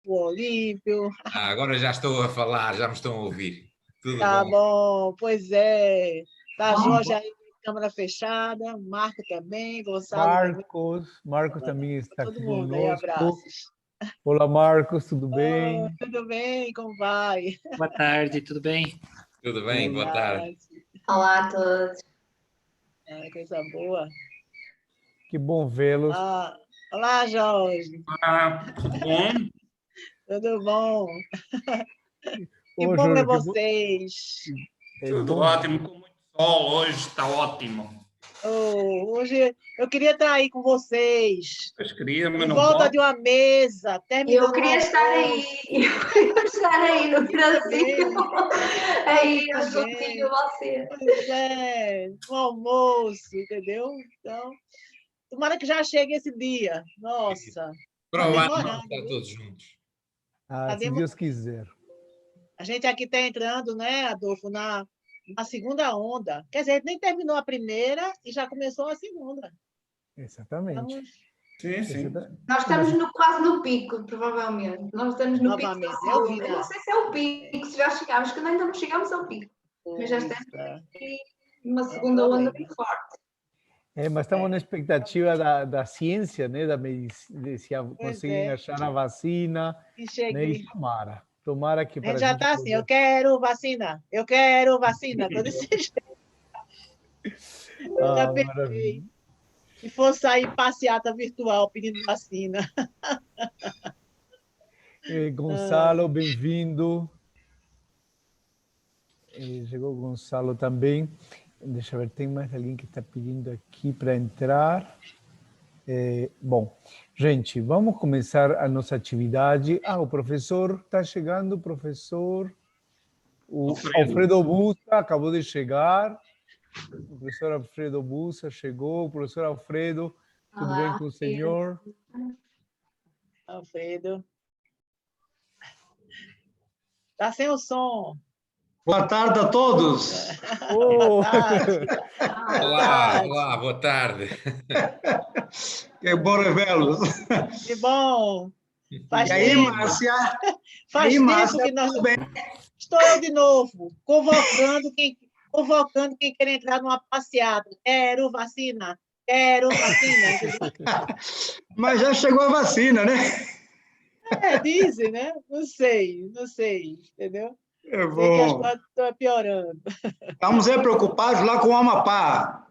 o Olímpio. Agora já estou a falar, já me estão a ouvir. Tudo Tá bom? bom, pois é. Tá Jorge aí, câmera fechada, Marco também, Gonçalo também, Marcos também está todo aqui mundo aí, conosco. abraços. Olá, Marcos, tudo bem? Tudo bem? Como vai? Boa tarde, tudo bem? Tudo bem, boa tarde. Olá a todos. Coisa boa. Que bom vê-los. Olá, Jorge. Tudo bom? Tudo bom? Que Ô, bom ver Jorge, vocês. Tudo bom. ótimo, com muito sol hoje, está ótimo. Hoje eu queria estar aí com vocês. Pois queria, mas Em não volta pode. de uma mesa, terminando Eu queria estar aí, no Brasil, aí juntinho a você. Pois é, no almoço, entendeu? Então, tomara que já chegue esse dia. Nossa, Para tá o ano demorando, vamos estar viu? todos juntos. Tá Se Deus quiser. A gente aqui está entrando, né, Adolfo, na segunda onda. Quer dizer, a gente nem terminou a primeira e já começou a segunda. Exatamente. Sim. Nós estamos quase no pico, provavelmente. Nós estamos no pico da segunda. Eu não sei se é o pico, se já chegámos, que ainda não chegamos ao pico. Mas já estamos aqui numa segunda onda muito forte. Mas estamos na expectativa da ciência, né, da medicina, de se conseguirem achar a vacina, né, e tomara que para a gente já está assim, eu quero vacina, todo esse jeito. Maravilha. Se for sair passeata virtual pedindo vacina. Gonçalo, bem-vindo. Chegou o Gonçalo também. Deixa eu ver, tem mais alguém que está pedindo aqui para entrar. Bom, gente, vamos começar a nossa atividade. O professor está chegando, professor. O Alfredo Bussa acabou de chegar. O professor Alfredo Bussa chegou. O professor Alfredo, tudo bem com o senhor? Alfredo. Está sem o som. Boa tarde a todos. Boa tarde. Olá, boa tarde. Que bom revê-los. Que bom. E aí, Márcia? Faz tempo que nós... Estou eu de novo, convocando quem quer entrar numa passeada. Quero vacina. Mas já chegou a vacina, né? Dizem, né? Não sei, entendeu? É bom. Sei que as coisas estão piorando. Estamos preocupados lá com o Amapá.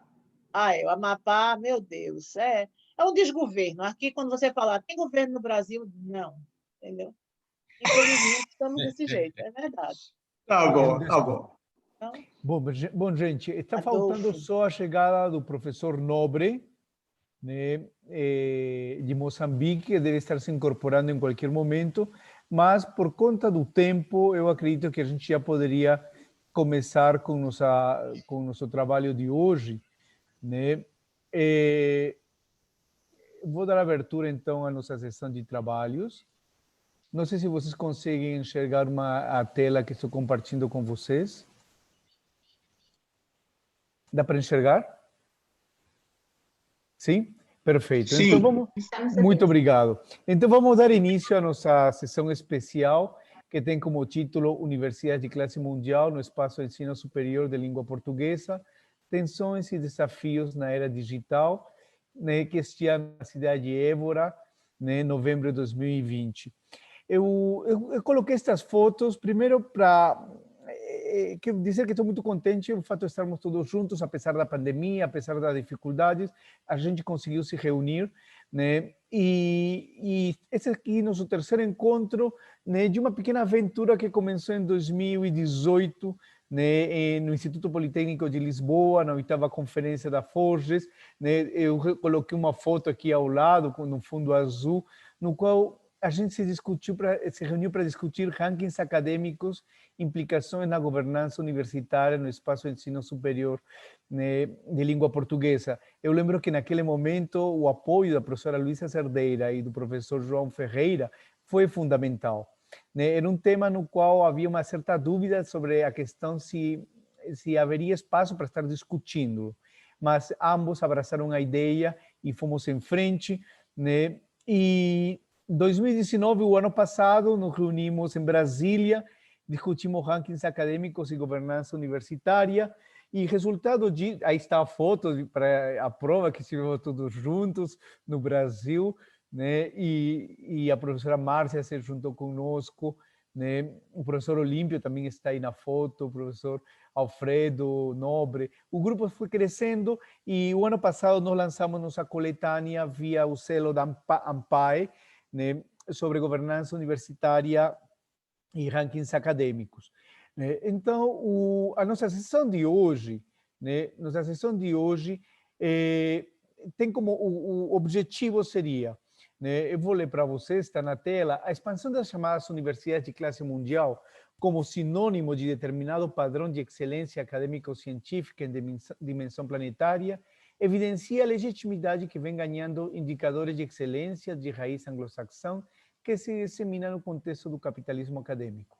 O Amapá, meu Deus, é um desgoverno. Aqui, quando você falar, tem governo no Brasil? Não, entendeu? Infelizmente, estamos desse jeito, é verdade. Tá bom. Então, bom, gente, está faltando só a chegada do professor Nobre, né, de Moçambique, que deve estar se incorporando em qualquer momento, mas por conta do tempo, eu acredito que a gente já poderia começar com o nosso trabalho de hoje, né? Vou dar abertura, então, à nossa sessão de trabalhos. Não sei se vocês conseguem enxergar a tela que estou compartilhando com vocês. Dá para enxergar? Sim? Perfeito. Sim. Então, muito obrigado. Então, vamos dar início à nossa sessão especial, que tem como título Universidade de Classe Mundial no Espaço de Ensino Superior de Língua Portuguesa, Tensões e Desafios na Era Digital, né, que este ano na cidade de Évora, né, novembro de 2020. Eu coloquei estas fotos primeiro para dizer que estou muito contente o fato de estarmos todos juntos, apesar da pandemia, apesar das dificuldades, a gente conseguiu se reunir, né? E esse aqui é nosso terceiro encontro, né, de uma pequena aventura que começou em 2018, né, no Instituto Politécnico de Lisboa, na 8ª Conferência da Forges, né? Eu coloquei uma foto aqui ao lado, no fundo azul, no qual a gente se reuniu para discutir rankings acadêmicos, implicações na governança universitária no espaço de ensino superior, né, de língua portuguesa. Eu lembro que naquele momento o apoio da professora Luísa Cerdeira e do professor João Ferreira foi fundamental, né? Era um tema no qual havia uma certa dúvida sobre a questão se haveria espaço para estar discutindo, mas ambos abraçaram a ideia e fomos em frente, né? E 2019, o ano passado, nos reunimos em Brasília, discutimos rankings acadêmicos e governança universitária, e resultado de... Aí está a foto para a prova que estivemos todos juntos no Brasil, né? E a professora Márcia se juntou conosco, né? O professor Olímpio também está aí na foto, o professor Alfredo Nobre. O grupo foi crescendo e o ano passado nós lançamos nossa coletânea via o selo da ANPAE, né? Sobre governança universitária e rankings acadêmicos. Então, a nossa sessão de hoje, né? Nossa sessão de hoje tem como o objetivo seria, né? Eu vou ler para vocês, está na tela, a expansão das chamadas universidades de classe mundial como sinônimo de determinado padrão de excelência acadêmico-científica em dimensão planetária evidencia a legitimidade que vem ganhando indicadores de excelência de raiz anglo-saxão que se dissemina no contexto do capitalismo acadêmico.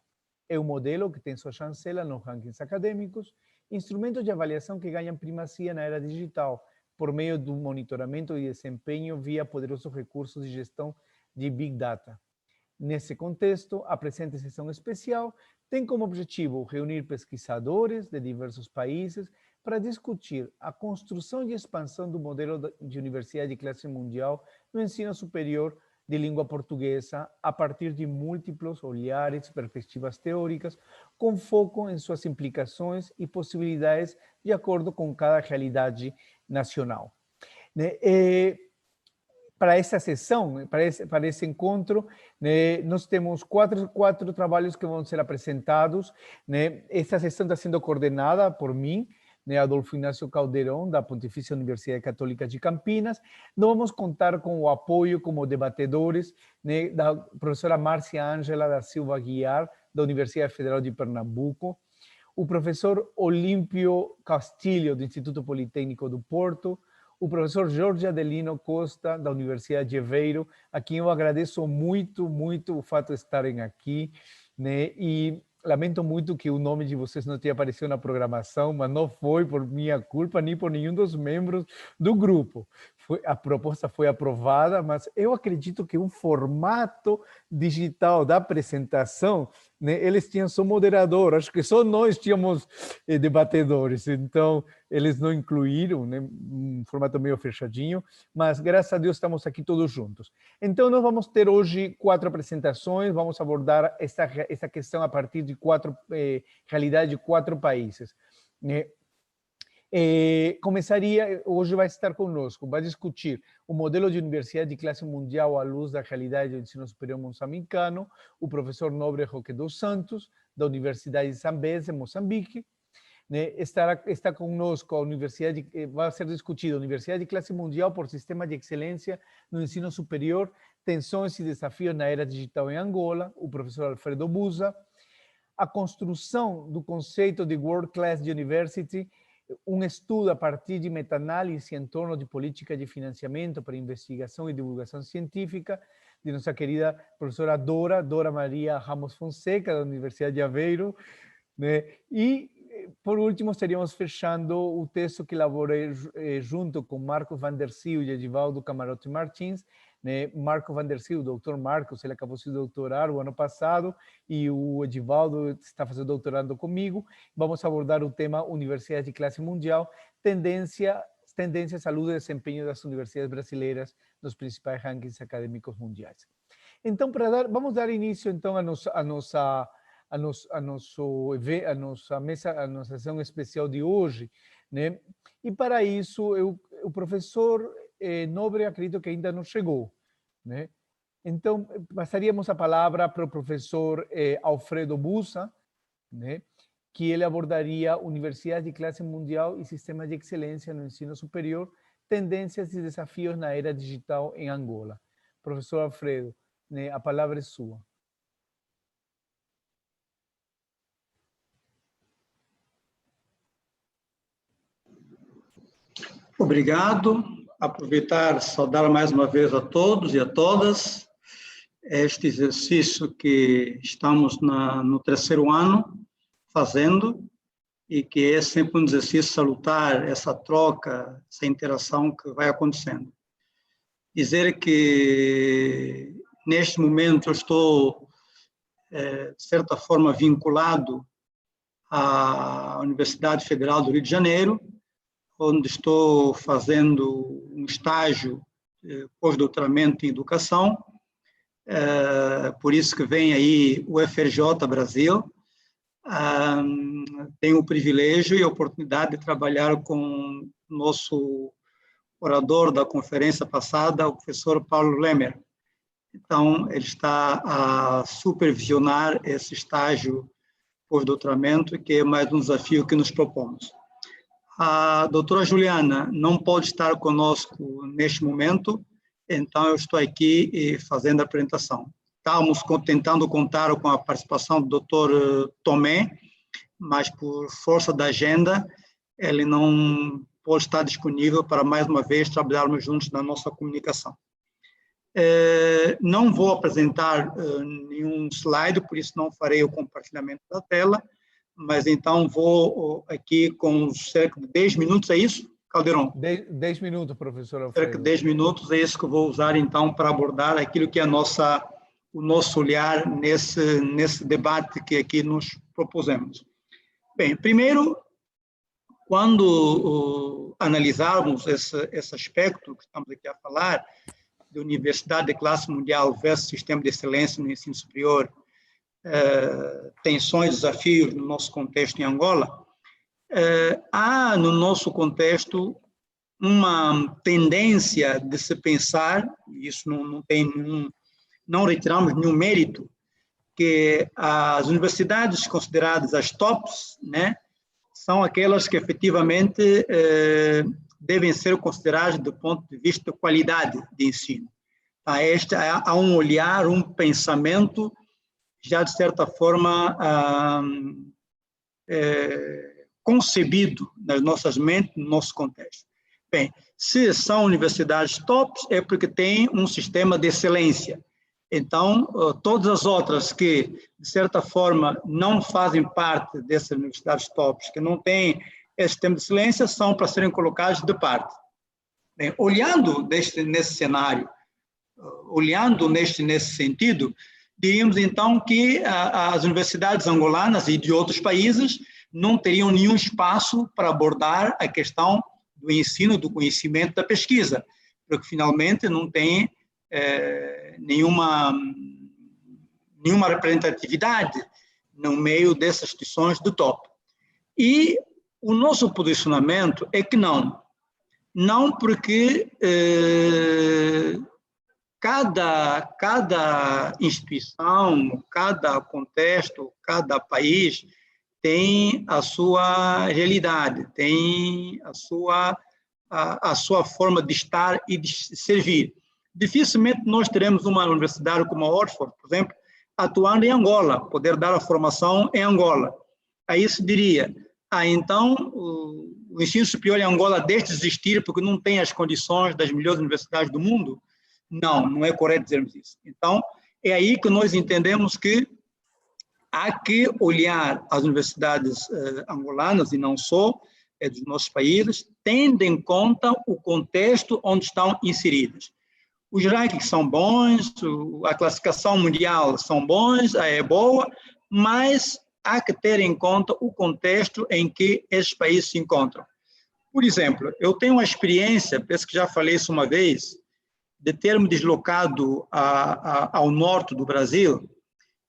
É um modelo que tem sua chancela nos rankings acadêmicos, instrumentos de avaliação que ganham primacia na era digital, por meio do monitoramento de desempenho via poderosos recursos de gestão de Big Data. Nesse contexto, a presente sessão especial tem como objetivo reunir pesquisadores de diversos países para discutir a construção e expansão do modelo de universidade de classe mundial no ensino superior de língua portuguesa a partir de múltiplos olhares e perspectivas teóricas, com foco em suas implicações e possibilidades de acordo com cada realidade nacional. Para essa sessão, para esse encontro, né, nós temos quatro trabalhos que vão ser apresentados. Né? Esta sessão está sendo coordenada por mim, né, Adolfo Inácio Caldeirão, da Pontifícia Universidade Católica de Campinas. Nós vamos contar com o apoio como debatedores, né, da professora Márcia Ângela da Silva Aguiar, da Universidade Federal de Pernambuco, o professor Olímpio Castilho, do Instituto Politécnico do Porto, o professor Jorge Adelino Costa, da Universidade de Aveiro, a quem eu agradeço muito, muito o fato de estarem aqui, né, e lamento muito que o nome de vocês não tenha aparecido na programação, mas não foi por minha culpa, nem por nenhum dos membros do grupo. A proposta foi aprovada, mas eu acredito que o formato digital da apresentação, né, eles tinham só moderador, acho que só nós tínhamos debatedores, então eles não incluíram, né, um formato meio fechadinho, mas graças a Deus estamos aqui todos juntos. Então nós vamos ter hoje 4 apresentações, vamos abordar essa questão a partir de realidade de 4 países. Hoje vai estar conosco, vai discutir o modelo de universidade de classe mundial à luz da realidade do ensino superior moçambicano, o professor Nobre Roque dos Santos, da Universidade de Zambeze, em Moçambique. Está conosco a universidade, vai ser discutida a Universidade de Classe Mundial por Sistema de Excelência no Ensino Superior, Tensões e Desafios na Era Digital em Angola, o professor Alfredo Busa. A construção do conceito de World Class University, um estudo a partir de meta-análise em torno de política de financiamento para investigação e divulgação científica, de nossa querida professora Dora Maria Ramos Fonseca, da Universidade de Aveiro, né? E, por último, estaríamos fechando o texto que elaborei junto com Marcos Van der Sil e Edivaldo Camarote Martins, né? Marco Van der Sil, o doutor Marcos, ele acabou de se doutorar o ano passado, e o Edivaldo está fazendo doutorado comigo. Vamos abordar o tema Universidade de Classe Mundial, tendências à luz do desempenho das universidades brasileiras nos principais rankings acadêmicos mundiais. Então, vamos dar início então a nossa sessão especial de hoje, né? E para isso, o professor Nobre, acredito que ainda não chegou, né? Então, passaríamos a palavra para o professor Alfredo Busa, né? Que ele abordaria Universidade de Classe Mundial e Sistemas de Excelência no Ensino Superior, Tendências e Desafios na Era Digital em Angola. Professor Alfredo, né, a palavra é sua. Obrigado. Aproveitar, saudar mais uma vez a todos e a todas. Este exercício que estamos no 3º ano fazendo, e que é sempre um exercício salutar, essa troca, essa interação que vai acontecendo. Dizer que Neste momento, eu estou, de certa forma, vinculado à Universidade Federal do Rio de Janeiro, onde estou fazendo um estágio pós-doutoramento em educação. Por isso que vem aí o FRJ Brasil. Tenho o privilégio e a oportunidade de trabalhar com o nosso orador da conferência passada, o professor Paulo Lemer. Então, ele está a supervisionar esse estágio pós-doutoramento, que é mais um desafio que nos propomos. A doutora Juliana não pode estar conosco neste momento, então eu estou aqui fazendo a apresentação. Estávamos tentando contar com a participação do doutor Tomé, mas por força da agenda, ele não pode estar disponível para, mais uma vez, trabalharmos juntos na nossa comunicação. Não vou apresentar nenhum slide, por isso não farei o compartilhamento da tela, mas então vou aqui com cerca de 10 minutos, é isso, Caldeirão? 10 minutos, professor Alfredo. Cerca de 10 minutos, é isso que eu vou usar então para abordar aquilo que é o nosso olhar nesse debate que aqui nos propusemos. Bem, primeiro, quando analisarmos esse aspecto que estamos aqui a falar, de universidade de classe mundial versus sistema de excelência no ensino superior, tensões, desafios no nosso contexto em Angola, há no nosso contexto uma tendência de se pensar, e isso não retiramos nenhum mérito, que as universidades consideradas as tops, né, são aquelas que efetivamente devem ser consideradas do ponto de vista de qualidade de ensino. Há um olhar, um pensamento já de certa forma concebido nas nossas mentes, no nosso contexto. Bem, se são universidades tops, é porque têm um sistema de excelência. Então, todas as outras que, de certa forma, não fazem parte dessas universidades tops, que não têm esse sistema de excelência, são para serem colocadas de parte. Bem, olhando nesse cenário, olhando nesse sentido, diríamos então que as universidades angolanas e de outros países não teriam nenhum espaço para abordar a questão do ensino, do conhecimento, da pesquisa, porque finalmente não tem nenhuma representatividade no meio dessas instituições do top. E o nosso posicionamento é que não porque cada instituição, cada contexto, cada país tem a sua realidade, tem a sua forma de estar e de servir. Dificilmente nós teremos uma universidade como a Oxford, por exemplo, atuando em Angola, poder dar a formação em Angola. Aí se diria, então o ensino superior em Angola deixa de existir porque não tem as condições das melhores universidades do mundo? Não é correto dizermos isso. Então, é aí que nós entendemos que há que olhar as universidades angolanas, e não só, dos nossos países, tendo em conta o contexto onde estão inseridas. Os rankings são bons, a classificação mundial são bons, é boa, mas há que ter em conta o contexto em que esses países se encontram. Por exemplo, eu tenho uma experiência, penso que já falei isso uma vez, de ter me deslocado ao norte do Brasil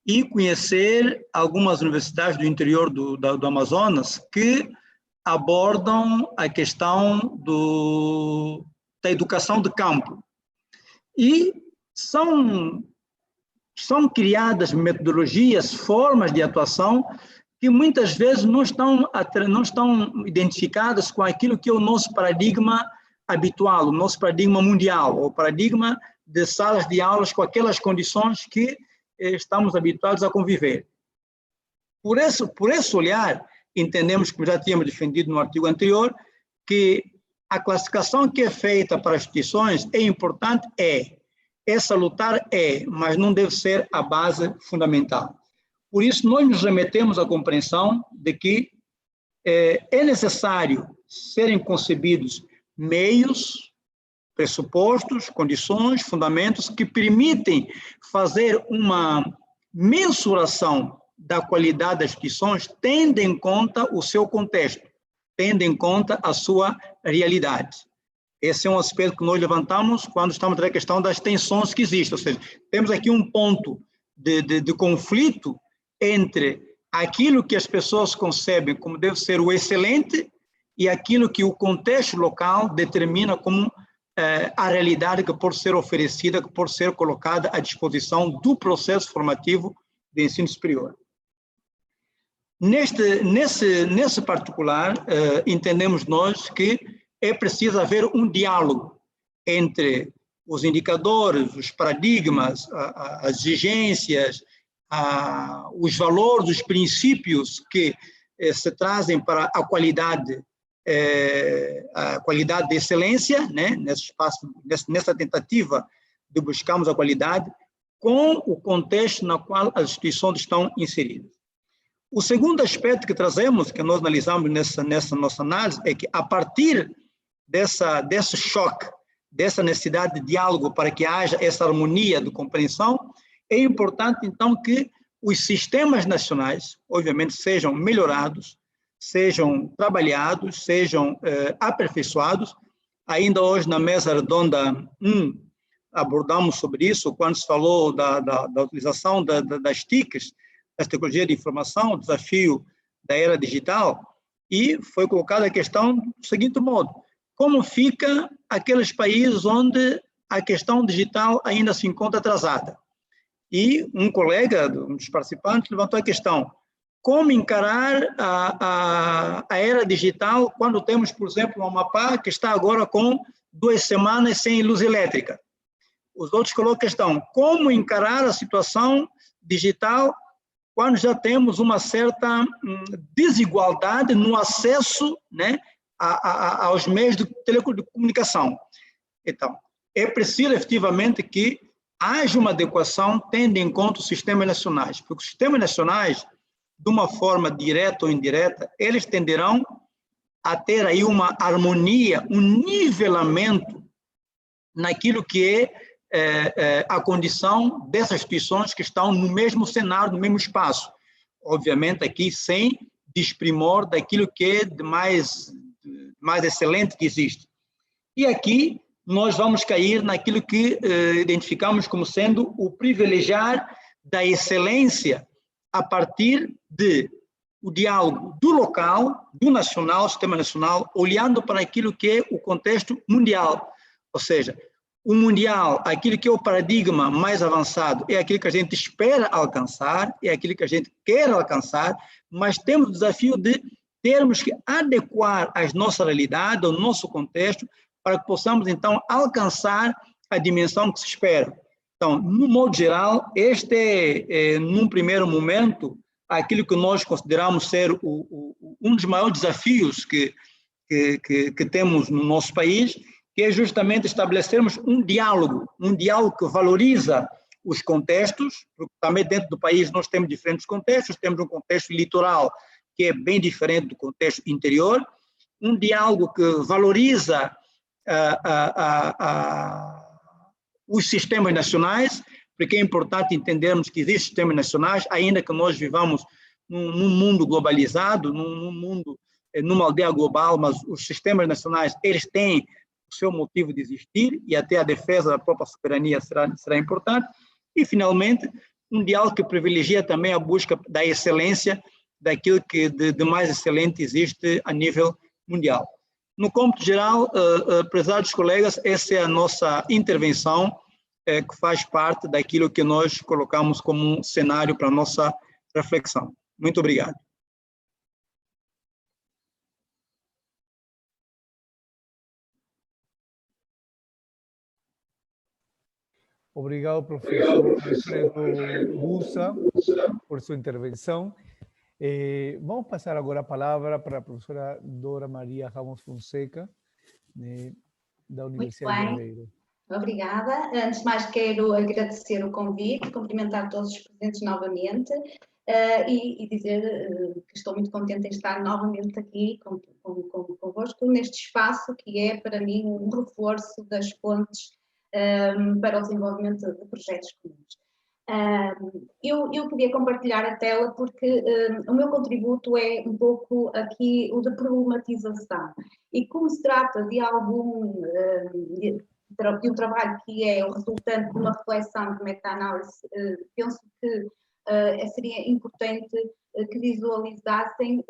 e conhecer algumas universidades do interior do Amazonas que abordam a questão da educação de campo. E são criadas metodologias, formas de atuação que muitas vezes não estão identificadas com aquilo que é o nosso paradigma habitual, o nosso paradigma mundial, o paradigma de salas de aulas com aquelas condições que estamos habituados a conviver. Por esse olhar, entendemos, como já tínhamos defendido no artigo anterior, que a classificação que é feita para as instituições é importante, salutar, mas não deve ser a base fundamental. Por isso, nós nos remetemos à compreensão de que é necessário serem concebidos meios, pressupostos, condições, fundamentos que permitem fazer uma mensuração da qualidade das instituições, tendo em conta o seu contexto, tendo em conta a sua realidade. Esse é um aspecto que nós levantamos quando estamos a ver a questão das tensões que existem, ou seja, temos aqui um ponto de conflito entre aquilo que as pessoas concebem como deve ser o excelente e aquilo que o contexto local determina como a realidade que pode ser oferecida, que pode ser colocada à disposição do processo formativo de ensino superior. Nesse particular, entendemos nós que é preciso haver um diálogo entre os indicadores, os paradigmas, as exigências, os valores, os princípios que se trazem para a qualidade de excelência, né, nesse espaço, nessa tentativa de buscarmos a qualidade, com o contexto no qual as instituições estão inseridas. O segundo aspecto que trazemos, que nós analisamos nessa nossa análise, é que a partir desse choque, dessa necessidade de diálogo para que haja essa harmonia de compreensão, é importante então que os sistemas nacionais, obviamente, sejam melhorados, sejam trabalhados, sejam aperfeiçoados. Ainda hoje na mesa redonda abordamos sobre isso, quando se falou da utilização das TICs, das tecnologias de informação, o desafio da era digital, e foi colocada a questão do seguinte modo: como fica aqueles países onde a questão digital ainda se encontra atrasada? E um colega, um dos participantes, levantou a questão: como encarar a era digital quando temos, por exemplo, o Amapá, que está agora com 2 semanas sem luz elétrica? Os outros colocam a questão: como encarar a situação digital quando já temos uma certa desigualdade no acesso, né, aos meios de telecomunicação? Então, é preciso efetivamente que haja uma adequação tendo em conta os sistemas nacionais, porque os sistemas nacionais, de uma forma direta ou indireta, eles tenderão a ter aí uma harmonia, um nivelamento naquilo que é a condição dessas instituições que estão no mesmo cenário, no mesmo espaço. Obviamente aqui sem desprimor daquilo que é de mais excelente que existe. E aqui nós vamos cair naquilo que identificamos como sendo o privilegiar da excelência a partir do diálogo do local, do nacional, sistema nacional, olhando para aquilo que é o contexto mundial. Ou seja, o mundial, aquilo que é o paradigma mais avançado, é aquilo que a gente espera alcançar, é aquilo que a gente quer alcançar, mas temos o desafio de termos que adequar a nossa realidade, ao nosso contexto, para que possamos, então, alcançar a dimensão que se espera. Então, no modo geral, este é, num primeiro momento, aquilo que nós consideramos ser um dos maiores desafios que temos no nosso país, que é justamente estabelecermos um diálogo que valoriza os contextos, porque também dentro do país nós temos diferentes contextos, temos um contexto litoral que é bem diferente do contexto interior, um diálogo que valoriza os sistemas nacionais, porque é importante entendermos que existem sistemas nacionais, ainda que nós vivamos num mundo globalizado, num mundo, numa aldeia global, mas os sistemas nacionais, eles têm o seu motivo de existir e até a defesa da própria soberania será importante. E, finalmente, um diálogo que privilegia também a busca da excelência, daquilo que de mais excelente existe a nível mundial. No cômputo geral, prezados colegas, essa é a nossa intervenção, que faz parte daquilo que nós colocamos como um cenário para a nossa reflexão. Muito obrigado. Obrigado, professor Alfredo Bussa, por sua intervenção. Vamos passar agora a palavra para a professora Dora Maria Ramos Fonseca, da Universidade de Aveiro. Obrigada. Antes de mais, quero agradecer o convite, cumprimentar todos os presentes novamente. e dizer que estou muito contente em estar novamente aqui convosco neste espaço que é para mim um reforço das pontes para o desenvolvimento de projetos comuns. Eu queria compartilhar a tela porque o meu contributo é um pouco aqui o de problematização e como se trata de de um trabalho que é o resultante de uma reflexão de meta-análise, penso que seria importante que visualizassem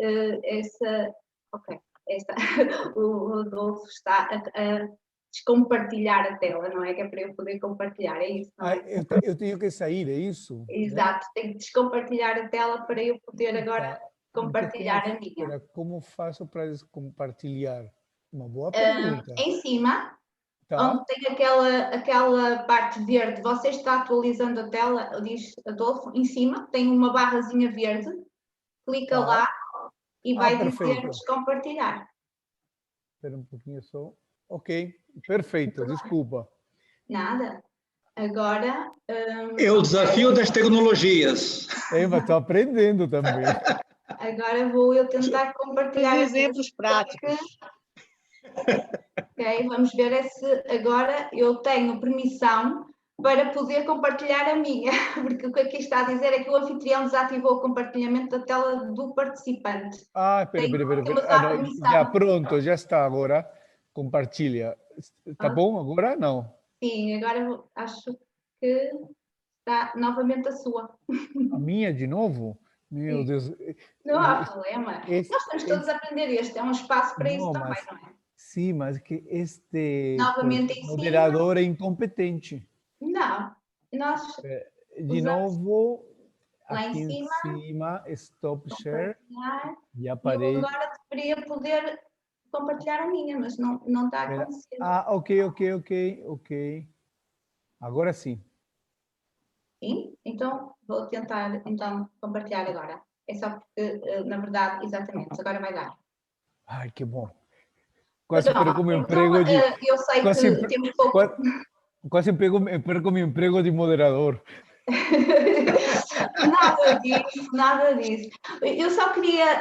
o Rodolfo está a descompartilhar a tela, não é? Que é para eu poder compartilhar, é isso? Não é? Eu tenho que sair, é isso? Exato, tenho que descompartilhar a tela para eu poder agora compartilhar a minha. Como faço para descompartilhar? Uma boa pergunta. Em cima, Tá. onde tem aquela parte verde, você está atualizando a tela, diz Adolfo, em cima tem uma barrazinha verde, clica lá e vai dizer descompartilhar. Espera um pouquinho só. Ok, perfeito, desculpa. Nada. Agora... É o desafio das tecnologias. Mas estou aprendendo também. Agora vou eu tentar compartilhar... exemplos práticos. Ok, vamos ver se agora eu tenho permissão para poder compartilhar a minha, porque o que aqui está a dizer é que o anfitrião desativou o compartilhamento da tela do participante. Espera. Já pronto, já está agora. Compartilha. Tá bom agora? Não. Sim, agora acho que está novamente a sua. A minha de novo? Meu Deus. Não há problema. Nós estamos todos a aprender. Este é um espaço para isso também, não é? Sim, mas que este moderador é incompetente. Não. De novo, lá aqui em cima, stop share. E aparece. Eu agora deveria poder compartilhar a minha, mas não está acontecendo. Ok. Agora sim. Sim? Então, vou tentar compartilhar agora. É só porque, na verdade, exatamente, agora vai dar. Ai, que bom. Quase perco meu emprego de... Eu sei que temos pouco... Quase perco meu emprego de moderador. Nada disso. Eu só queria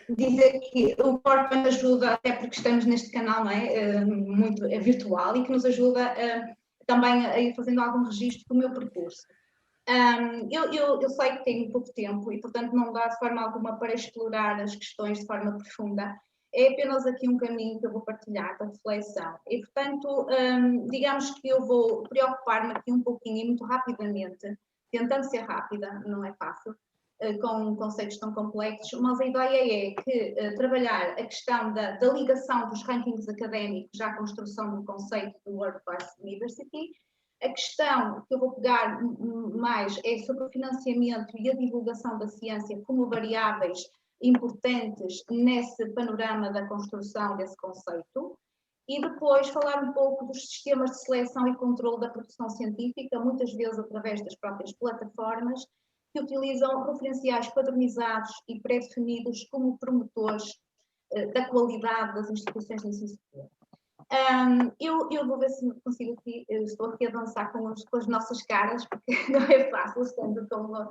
dizer que o PowerPoint ajuda, até porque estamos neste canal, não é? Muito virtual e que nos ajuda também a ir fazendo algum registro do meu percurso. Eu sei que tenho pouco tempo e, portanto, não dá de forma alguma para explorar as questões de forma profunda. É apenas aqui um caminho que eu vou partilhar para reflexão. E, portanto, digamos que eu vou preocupar-me aqui um pouquinho e muito rapidamente, tentando ser rápida, não é fácil, com conceitos tão complexos, mas a ideia é que trabalhar a questão da ligação dos rankings académicos à construção do conceito do World Class University. A questão que eu vou pegar mais é sobre o financiamento e a divulgação da ciência como variáveis importantes nesse panorama da construção desse conceito. E depois falar um pouco dos sistemas de seleção e controle da produção científica, muitas vezes através das próprias plataformas, que utilizam referenciais padronizados e pré-definidos como promotores da qualidade das instituições de ensino superior. Eu vou ver se consigo aqui, eu estou aqui a dançar com as nossas caras, porque não é fácil estando como...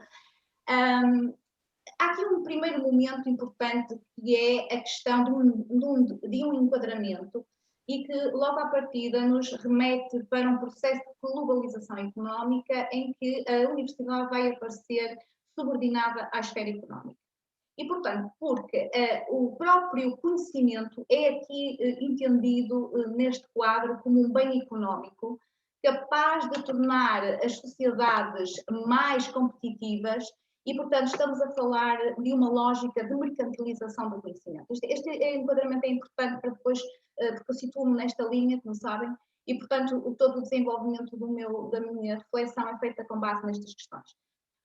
Há aqui um primeiro momento importante que é a questão de um enquadramento e que logo à partida nos remete para um processo de globalização económica em que a universidade vai aparecer subordinada à esfera económica. E, portanto, porque o próprio conhecimento é aqui entendido neste quadro como um bem económico capaz de tornar as sociedades mais competitivas e, portanto, estamos a falar de uma lógica de mercantilização do conhecimento. Este enquadramento é importante para depois, porque eu situo-me nesta linha, como sabem, e, portanto, todo o desenvolvimento da minha reflexão é feita com base nestas questões.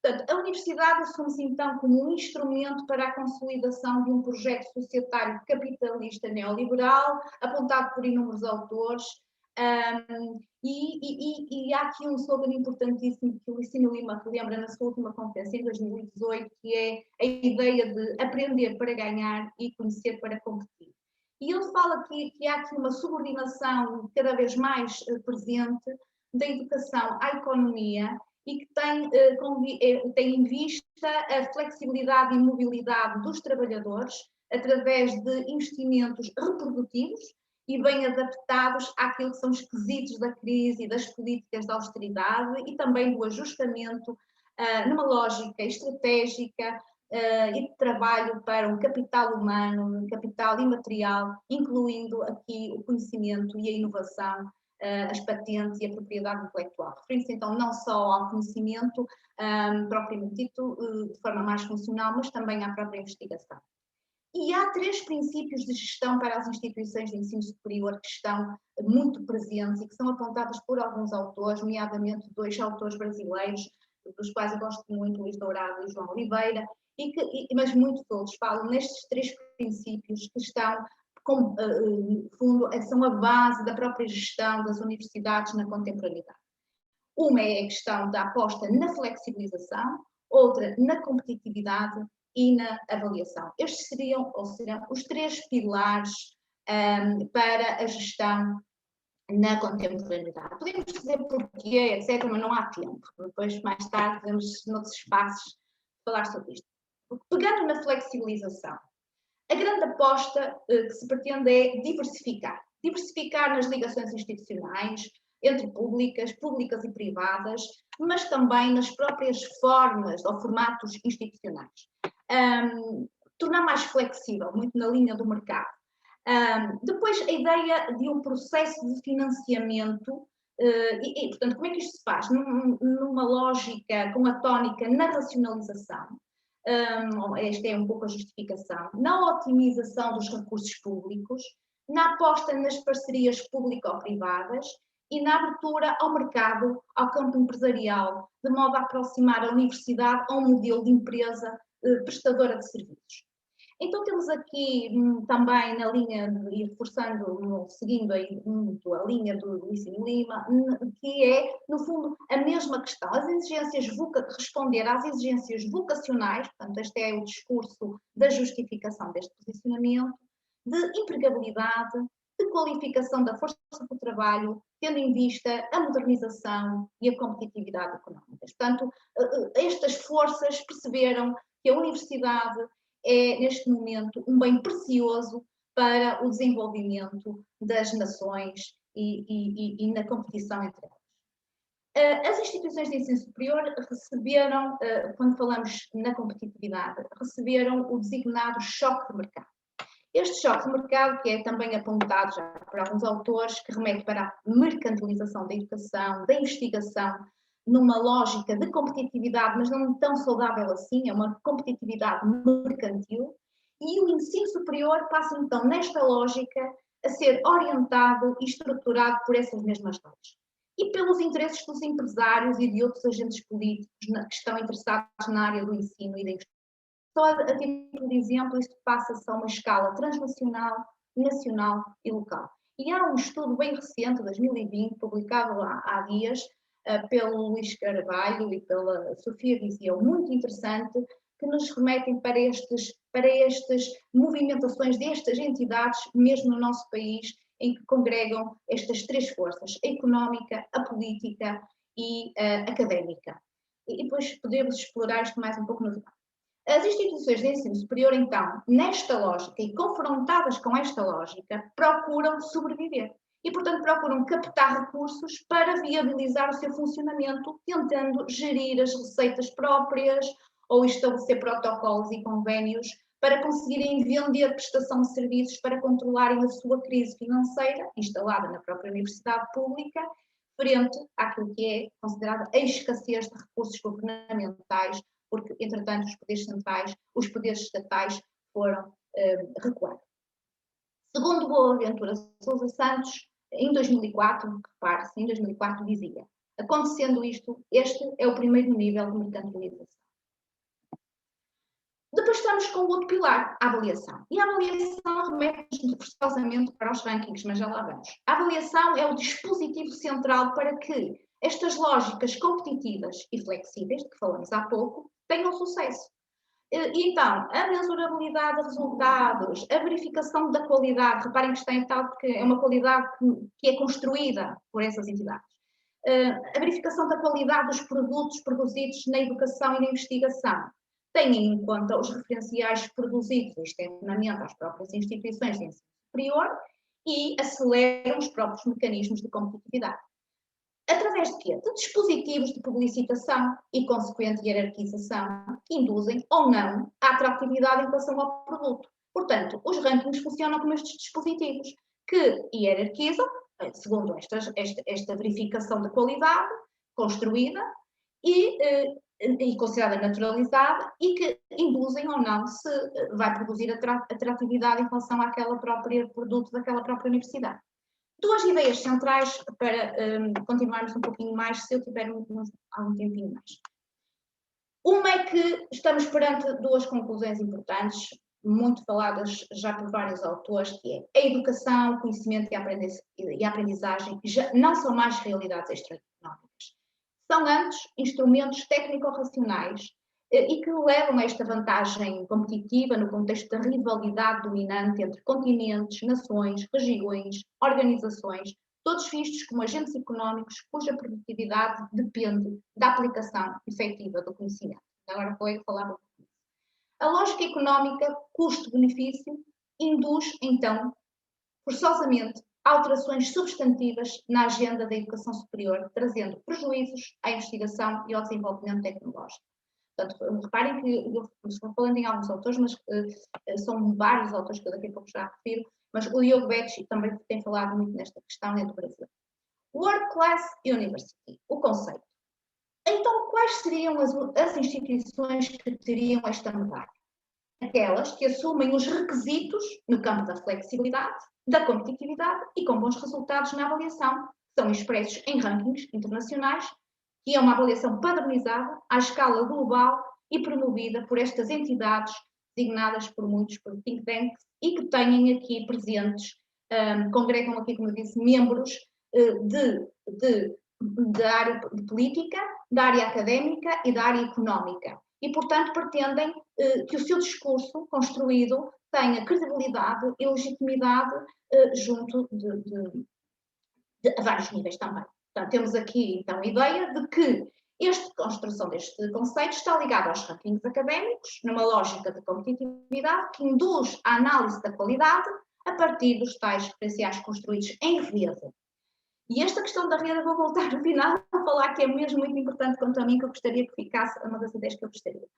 Portanto, a universidade assume-se então como um instrumento para a consolidação de um projeto societário capitalista neoliberal, apontado por inúmeros autores, e há aqui um slogan importantíssimo que o Licínio Lima lembra na sua última conferência, em 2018, que é a ideia de aprender para ganhar e conhecer para competir. E ele fala que há aqui uma subordinação cada vez mais presente da educação à economia e que tem em vista a flexibilidade e mobilidade dos trabalhadores através de investimentos reprodutivos e bem adaptados àquilo que são os quesitos da crise e das políticas de austeridade e também do ajustamento numa lógica estratégica e de trabalho para um capital humano, um capital imaterial, incluindo aqui o conhecimento e a inovação, as patentes e a propriedade intelectual. Referindo-se então não só ao conhecimento propriamente dito, de forma mais funcional, mas também à própria investigação. E há 3 princípios de gestão para as instituições de ensino superior que estão muito presentes e que são apontados por alguns autores, nomeadamente 2 autores brasileiros, dos quais eu gosto muito, Luís Dourado e João Oliveira, mas muitos outros falam nestes 3 princípios que estão, no fundo, são a base da própria gestão das universidades na contemporaneidade. Uma é a questão da aposta na flexibilização, outra na competitividade e na avaliação. Estes serão os 3 pilares para a gestão na contemporaneidade. Podemos dizer porquê, etc., mas não há tempo. Depois, mais tarde, podemos, noutros espaços, falar sobre isto. Pegando na flexibilização, a grande aposta que se pretende é diversificar. Diversificar nas ligações institucionais, entre públicas e privadas, mas também nas próprias formas ou formatos institucionais. Tornar mais flexível, muito na linha do mercado. Depois, a ideia de um processo de financiamento, portanto, como é que isto se faz? Numa lógica com a tónica na racionalização, esta é um pouco a justificação, na otimização dos recursos públicos, na aposta nas parcerias público-privadas e na abertura ao mercado, ao campo empresarial, de modo a aproximar a universidade a um modelo de empresa prestadora de serviços. Então temos aqui também na linha, e reforçando, seguindo aí muito a linha do Licínio Lima, que é, no fundo, a mesma questão, responder às exigências vocacionais, portanto este é o discurso da justificação deste posicionamento, de empregabilidade, de qualificação da força do trabalho, tendo em vista a modernização e a competitividade económica. Portanto, estas forças perceberam que a universidade é, neste momento, um bem precioso para o desenvolvimento das nações e na competição entre elas. As instituições de ensino superior receberam, quando falamos na competitividade, receberam o designado choque de mercado. Este choque de mercado, que é também apontado já por alguns autores, que remete para a mercantilização da educação, da investigação, numa lógica de competitividade, mas não tão saudável assim, é uma competitividade mercantil, e o ensino superior passa então nesta lógica a ser orientado e estruturado por essas mesmas leis. E pelos interesses dos empresários e de outros agentes políticos que estão interessados na área do ensino e da investigação. Só a título de exemplo, isto passa-se a uma escala transnacional, nacional e local. E há um estudo bem recente, 2020, publicado há dias, pelo Luís Carvalho e pela Sofia Viseu, muito interessante, que nos remetem para estas movimentações destas entidades, mesmo no nosso país, em que congregam estas 3 forças, a económica, a política e a académica. E depois podemos explorar isto mais um pouco no debate. As instituições de ensino superior, então, nesta lógica e confrontadas com esta lógica, procuram sobreviver. E, portanto, procuram captar recursos para viabilizar o seu funcionamento, tentando gerir as receitas próprias ou estabelecer protocolos e convénios para conseguirem vender prestação de serviços para controlarem a sua crise financeira, instalada na própria universidade pública, frente àquilo que é considerada a escassez de recursos governamentais, porque, entretanto, os poderes centrais, os poderes estatais foram recuando. Segundo Boaventura Sousa Santos, em 2004, repare-se, em 2004 dizia: acontecendo isto, este é o primeiro nível de mercantilização. Depois estamos com o outro pilar, a avaliação. E a avaliação remete-nos forçosamente para os rankings, mas já lá vamos. A avaliação é o dispositivo central para que estas lógicas competitivas e flexíveis, de que falamos há pouco, tenham sucesso. E então, a mensurabilidade de resultados, a verificação da qualidade, reparem que está em tal porque é uma qualidade que é construída por essas entidades. A verificação da qualidade dos produtos produzidos na educação e na investigação. Tenham em conta os referenciais produzidos externamente às próprias instituições de ensino superior e aceleram os próprios mecanismos de competitividade. Através de quê? De dispositivos de publicitação e consequente hierarquização que induzem ou não a atratividade em relação ao produto. Portanto, os rankings funcionam como estes dispositivos que hierarquizam, segundo esta verificação de qualidade construída e considerada naturalizada e que induzem ou não se vai produzir atratividade em relação àquela própria produto daquela própria universidade. Duas ideias centrais para continuarmos um pouquinho mais, se eu tiver algum tempinho mais. Uma é que estamos perante duas conclusões importantes, muito faladas já por vários autores, que é a educação, o conhecimento e a aprendizagem já não são mais realidades extraeconómicas. São antes instrumentos técnico-racionais e que levam a esta vantagem competitiva no contexto da rivalidade dominante entre continentes, nações, regiões, organizações, todos vistos como agentes económicos cuja produtividade depende da aplicação efetiva do conhecimento. Agora foi falar. A lógica económica, custo-benefício, induz, então, forçosamente, alterações substantivas na agenda da educação superior, trazendo prejuízos à investigação e ao desenvolvimento tecnológico. Portanto, reparem que eu estou falando em alguns autores, mas são vários autores que eu daqui a pouco já refiro, mas o Diogo Becci também tem falado muito nesta questão dentro do Brasil. World Class University, o conceito. Então, quais seriam as instituições que teriam esta medalha? Aquelas que assumem os requisitos no campo da flexibilidade, da competitividade e com bons resultados na avaliação, que são expressos em rankings internacionais, que é uma avaliação padronizada à escala global e promovida por estas entidades designadas por muitos por think tanks e que têm aqui presentes, congregam aqui, como eu disse, membros da área de política, da área académica e da área económica. E, portanto, pretendem que o seu discurso construído tenha credibilidade e legitimidade junto a vários níveis também. Portanto, temos aqui, então, a ideia de que a construção deste conceito está ligada aos rankings académicos, numa lógica de competitividade que induz a análise da qualidade a partir dos tais referenciais construídos em rede. E esta questão da rede, eu vou voltar no final a falar que é mesmo muito importante quanto a mim, que eu gostaria que ficasse, uma das ideias que eu gostaria.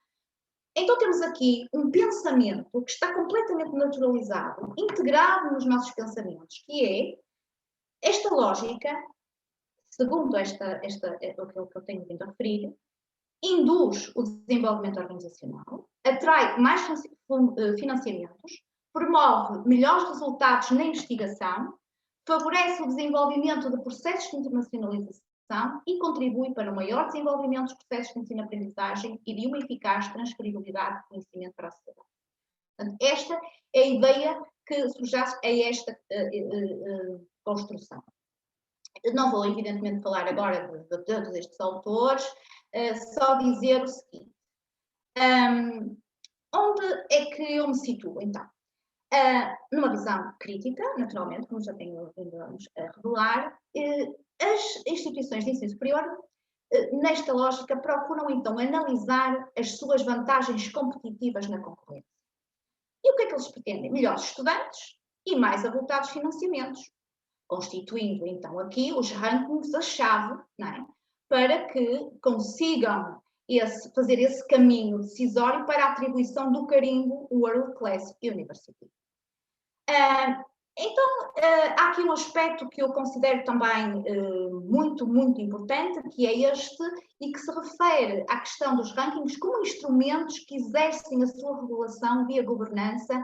Então temos aqui um pensamento que está completamente naturalizado, integrado nos nossos pensamentos, que é esta lógica, segundo o que eu tenho vindo a referir, induz o desenvolvimento organizacional, atrai mais financiamentos, promove melhores resultados na investigação, favorece o desenvolvimento de processos de internacionalização e contribui para o maior desenvolvimento dos processos de ensino-aprendizagem e de uma eficaz transferibilidade de conhecimento para a sociedade. Portanto, esta é a ideia que subjaz a esta construção. Não vou, evidentemente, falar agora de todos estes autores, só dizer o seguinte. Onde é que eu me situo, então? Numa visão crítica, naturalmente, como já tenho vindo a revelar, as instituições de ensino superior, nesta lógica, procuram então analisar as suas vantagens competitivas na concorrência. E o que é que eles pretendem? Melhores estudantes e mais avultados financiamentos, constituindo então aqui os rankings a chave, não é? Para que consigam fazer esse caminho decisório para a atribuição do carimbo World Class University. Então, há aqui um aspecto que eu considero também muito, muito importante, que é este, e que se refere à questão dos rankings como instrumentos que exercem a sua regulação via governança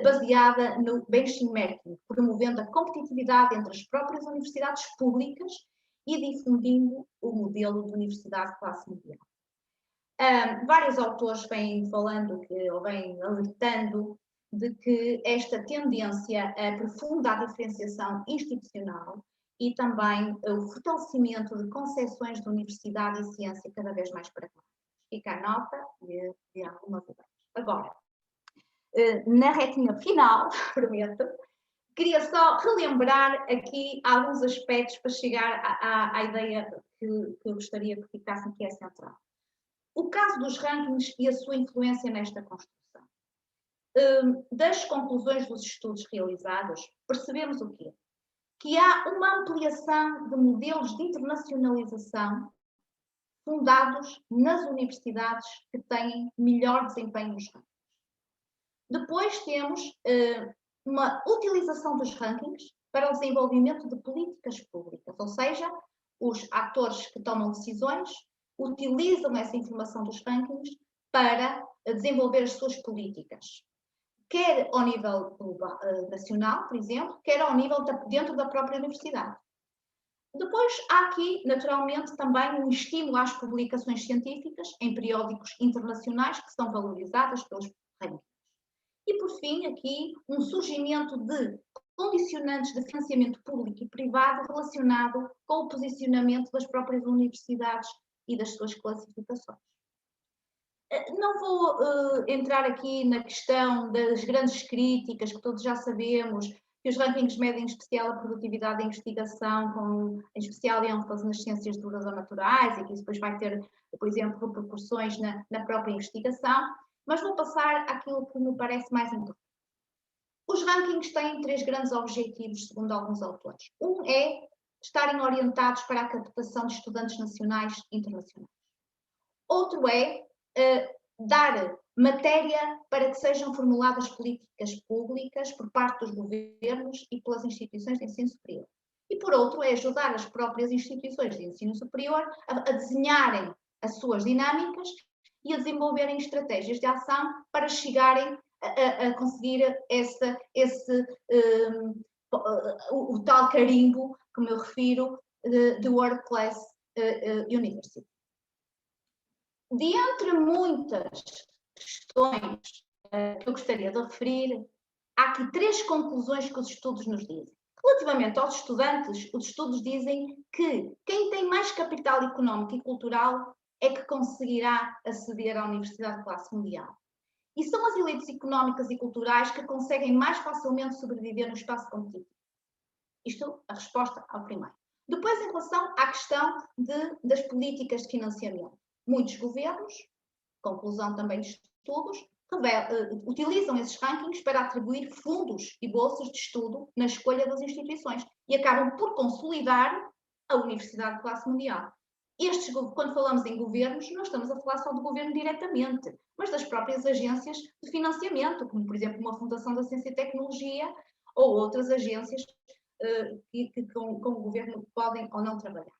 baseada no benchmarking, promovendo a competitividade entre as próprias universidades públicas e difundindo o modelo de universidade de classe mundial. Vários autores vêm falando ou vêm alertando de que esta tendência aprofunda a diferenciação institucional e também o fortalecimento de concepções de universidade e ciência cada vez mais pragmáticas. Fica a nota de algumas ideias. Agora, na retinha final, prometo, queria só relembrar aqui alguns aspectos para chegar à ideia que eu gostaria que ficasse aqui, é central. O caso dos rankings e a sua influência nesta construção. Das conclusões dos estudos realizados, percebemos o quê? Que há uma ampliação de modelos de internacionalização fundados nas universidades que têm melhor desempenho nos rankings. Depois temos uma utilização dos rankings para o desenvolvimento de políticas públicas, ou seja, os atores que tomam decisões utilizam essa informação dos rankings para desenvolver as suas políticas, quer ao nível nacional, por exemplo, quer ao nível dentro da própria universidade. Depois há aqui, naturalmente, também um estímulo às publicações científicas em periódicos internacionais que são valorizadas pelos rankings. E, por fim, aqui, um surgimento de condicionantes de financiamento público e privado relacionado com o posicionamento das próprias universidades e das suas classificações. Não vou entrar aqui na questão das grandes críticas, que todos já sabemos, que os rankings medem em especial a produtividade da investigação, com em especial ênfase nas ciências duras ou naturais, e que isso depois vai ter, por exemplo, repercussões na própria investigação, mas vou passar àquilo que me parece mais importante. Os rankings têm 3 grandes objetivos, segundo alguns autores. Um é estarem orientados para a captação de estudantes nacionais e internacionais. Outro é dar matéria para que sejam formuladas políticas públicas por parte dos governos e pelas instituições de ensino superior. E por outro é ajudar as próprias instituições de ensino superior a desenharem as suas dinâmicas e a desenvolverem estratégias de ação para chegarem a conseguir o tal carimbo que me refiro de World Class University. De entre muitas questões que eu gostaria de referir, há aqui 3 conclusões que os estudos nos dizem. Relativamente aos estudantes, os estudos dizem que quem tem mais capital económico e cultural é que conseguirá aceder à universidade de classe mundial. E são as elites económicas e culturais que conseguem mais facilmente sobreviver no espaço competitivo. Isto a resposta ao primeiro. Depois, em relação à questão das políticas de financiamento. Muitos governos, conclusão também de estudos, utilizam esses rankings para atribuir fundos e bolsas de estudo na escolha das instituições e acabam por consolidar a universidade de classe mundial. Quando falamos em governos, não estamos a falar só do governo diretamente, mas das próprias agências de financiamento, como, por exemplo, uma Fundação da Ciência e Tecnologia ou outras agências que com o governo podem ou não trabalhar.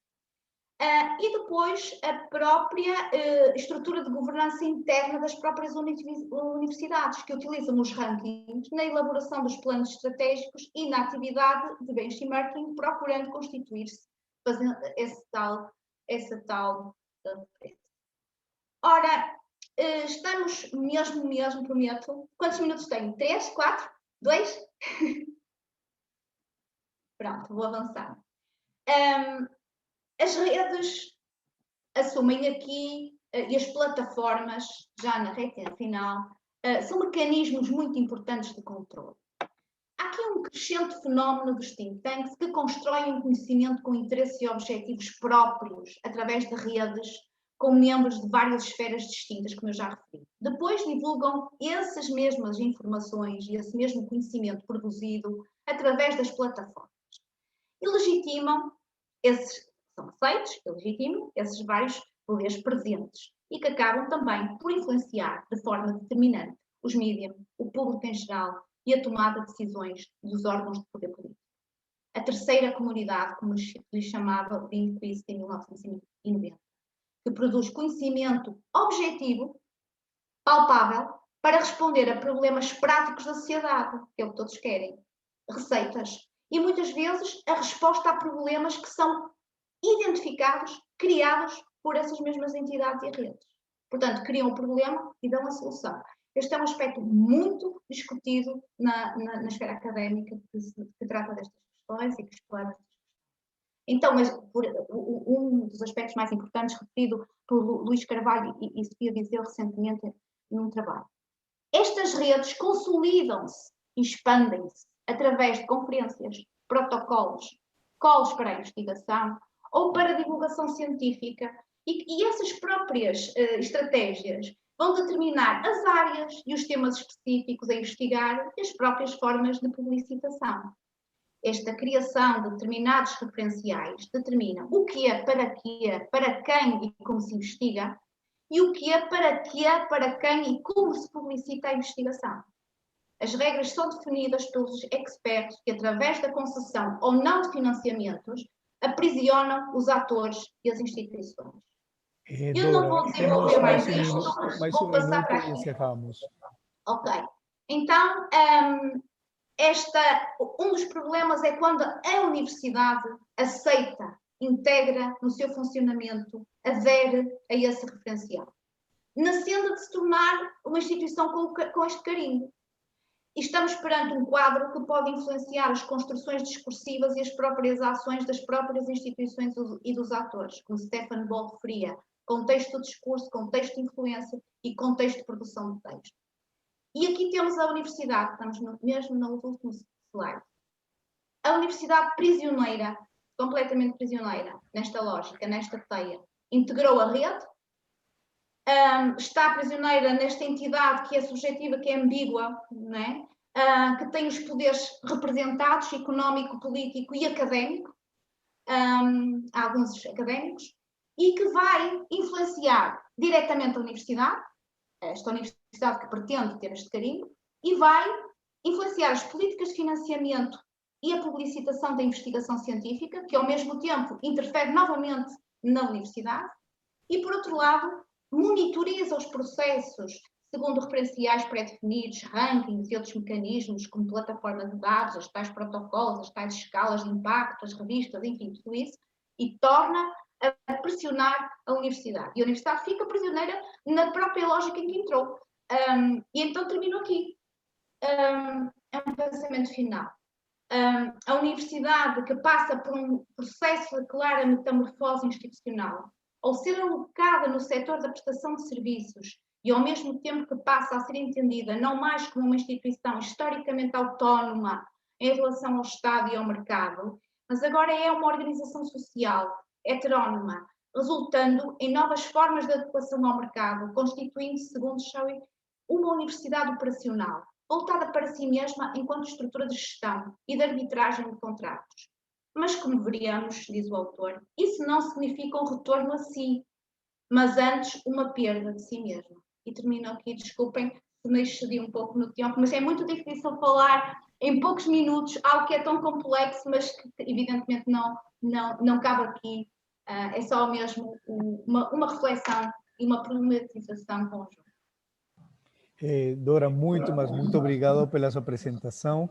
E depois a própria estrutura de governança interna das próprias universidades, que utilizam os rankings na elaboração dos planos estratégicos e na atividade de benchmarking, procurando constituir-se, fazendo essa tal referência. Ora, estamos mesmo, prometo. Quantos minutos tenho? 3? 4? 2? Pronto, vou avançar. As redes assumem aqui, e as plataformas, já na reta final, são mecanismos muito importantes de controle. Há aqui um crescente fenómeno dos think tanks que constroem um conhecimento com interesses e objetivos próprios através de redes com membros de várias esferas distintas, como eu já referi. Depois divulgam essas mesmas informações e esse mesmo conhecimento produzido através das plataformas. E legitimam são aceitos, legitimam esses vários poderes presentes e que acabam também por influenciar de forma determinante os mídias, o público em geral e a tomada de decisões dos órgãos de poder político. A terceira comunidade, como lhe chamava Lindquist em 1990, que produz conhecimento objetivo, palpável, para responder a problemas práticos da sociedade, que é o que todos querem, receitas, e muitas vezes a resposta a problemas que são identificados, criados por essas mesmas entidades e redes. Portanto, criam o problema e dão a solução. Este é um aspecto muito discutido na esfera académica que trata destas questões e que explora estas questões. Então, um dos aspectos mais importantes referido por Luís Carvalho e Sofia Viseu recentemente num trabalho. Estas redes consolidam-se e expandem-se através de conferências, protocolos, calls para a investigação ou para a divulgação científica. E essas próprias estratégias vão determinar as áreas e os temas específicos a investigar e as próprias formas de publicitação. Esta criação de determinados referenciais determina o que é, para quem e como se investiga, e o que é, para quem e como se publicita a investigação. As regras são definidas pelos expertos que, através da concessão ou não de financiamentos, aprisionam os atores e as instituições. Eu não vou desenvolver mais isto, vou passar para aqui. Encerramos. Ok. Então, um dos problemas é quando a universidade aceita, integra no seu funcionamento, adere a esse referencial, na senda de se tornar uma instituição com este carinho. E estamos perante um quadro que pode influenciar as construções discursivas e as próprias ações das próprias instituições e dos atores, como Stefan Boll referia, contexto de discurso, contexto de influência e contexto de produção de texto. E aqui temos a universidade, estamos mesmo no último slide. A universidade prisioneira, completamente prisioneira, nesta lógica, nesta teia, integrou a rede, está prisioneira nesta entidade que é subjetiva, que é ambígua, não é? Que tem os poderes representados, económico, político e académico, alguns académicos, e que vai influenciar diretamente a universidade, esta universidade que pretende ter este carinho, e vai influenciar as políticas de financiamento e a publicitação da investigação científica, que ao mesmo tempo interfere novamente na universidade, e por outro lado, monitoriza os processos segundo referenciais pré-definidos, rankings e outros mecanismos, como plataforma de dados, as tais protocolos, as tais escalas de impacto, as revistas, enfim, tudo isso, e torna a pressionar a universidade. E a universidade fica prisioneira na própria lógica em que entrou. E então termino aqui. É um pensamento final. A universidade que passa por um processo de clara metamorfose institucional, ao ser alocada no setor da prestação de serviços e ao mesmo tempo que passa a ser entendida não mais como uma instituição historicamente autónoma em relação ao Estado e ao mercado, mas agora é uma organização social heterónoma, resultando em novas formas de adequação ao mercado, constituindo-se, segundo Schauer, uma universidade operacional, voltada para si mesma enquanto estrutura de gestão e de arbitragem de contratos. Mas, como veríamos, diz o autor, isso não significa um retorno a si, mas antes uma perda de si mesma. E termino aqui, desculpem se me excedi um pouco no tempo, mas é muito difícil falar em poucos minutos algo que é tão complexo, mas que evidentemente não cabe aqui. É só mesmo uma reflexão e uma problematização conjunta. Dora, muito obrigado pela sua apresentação.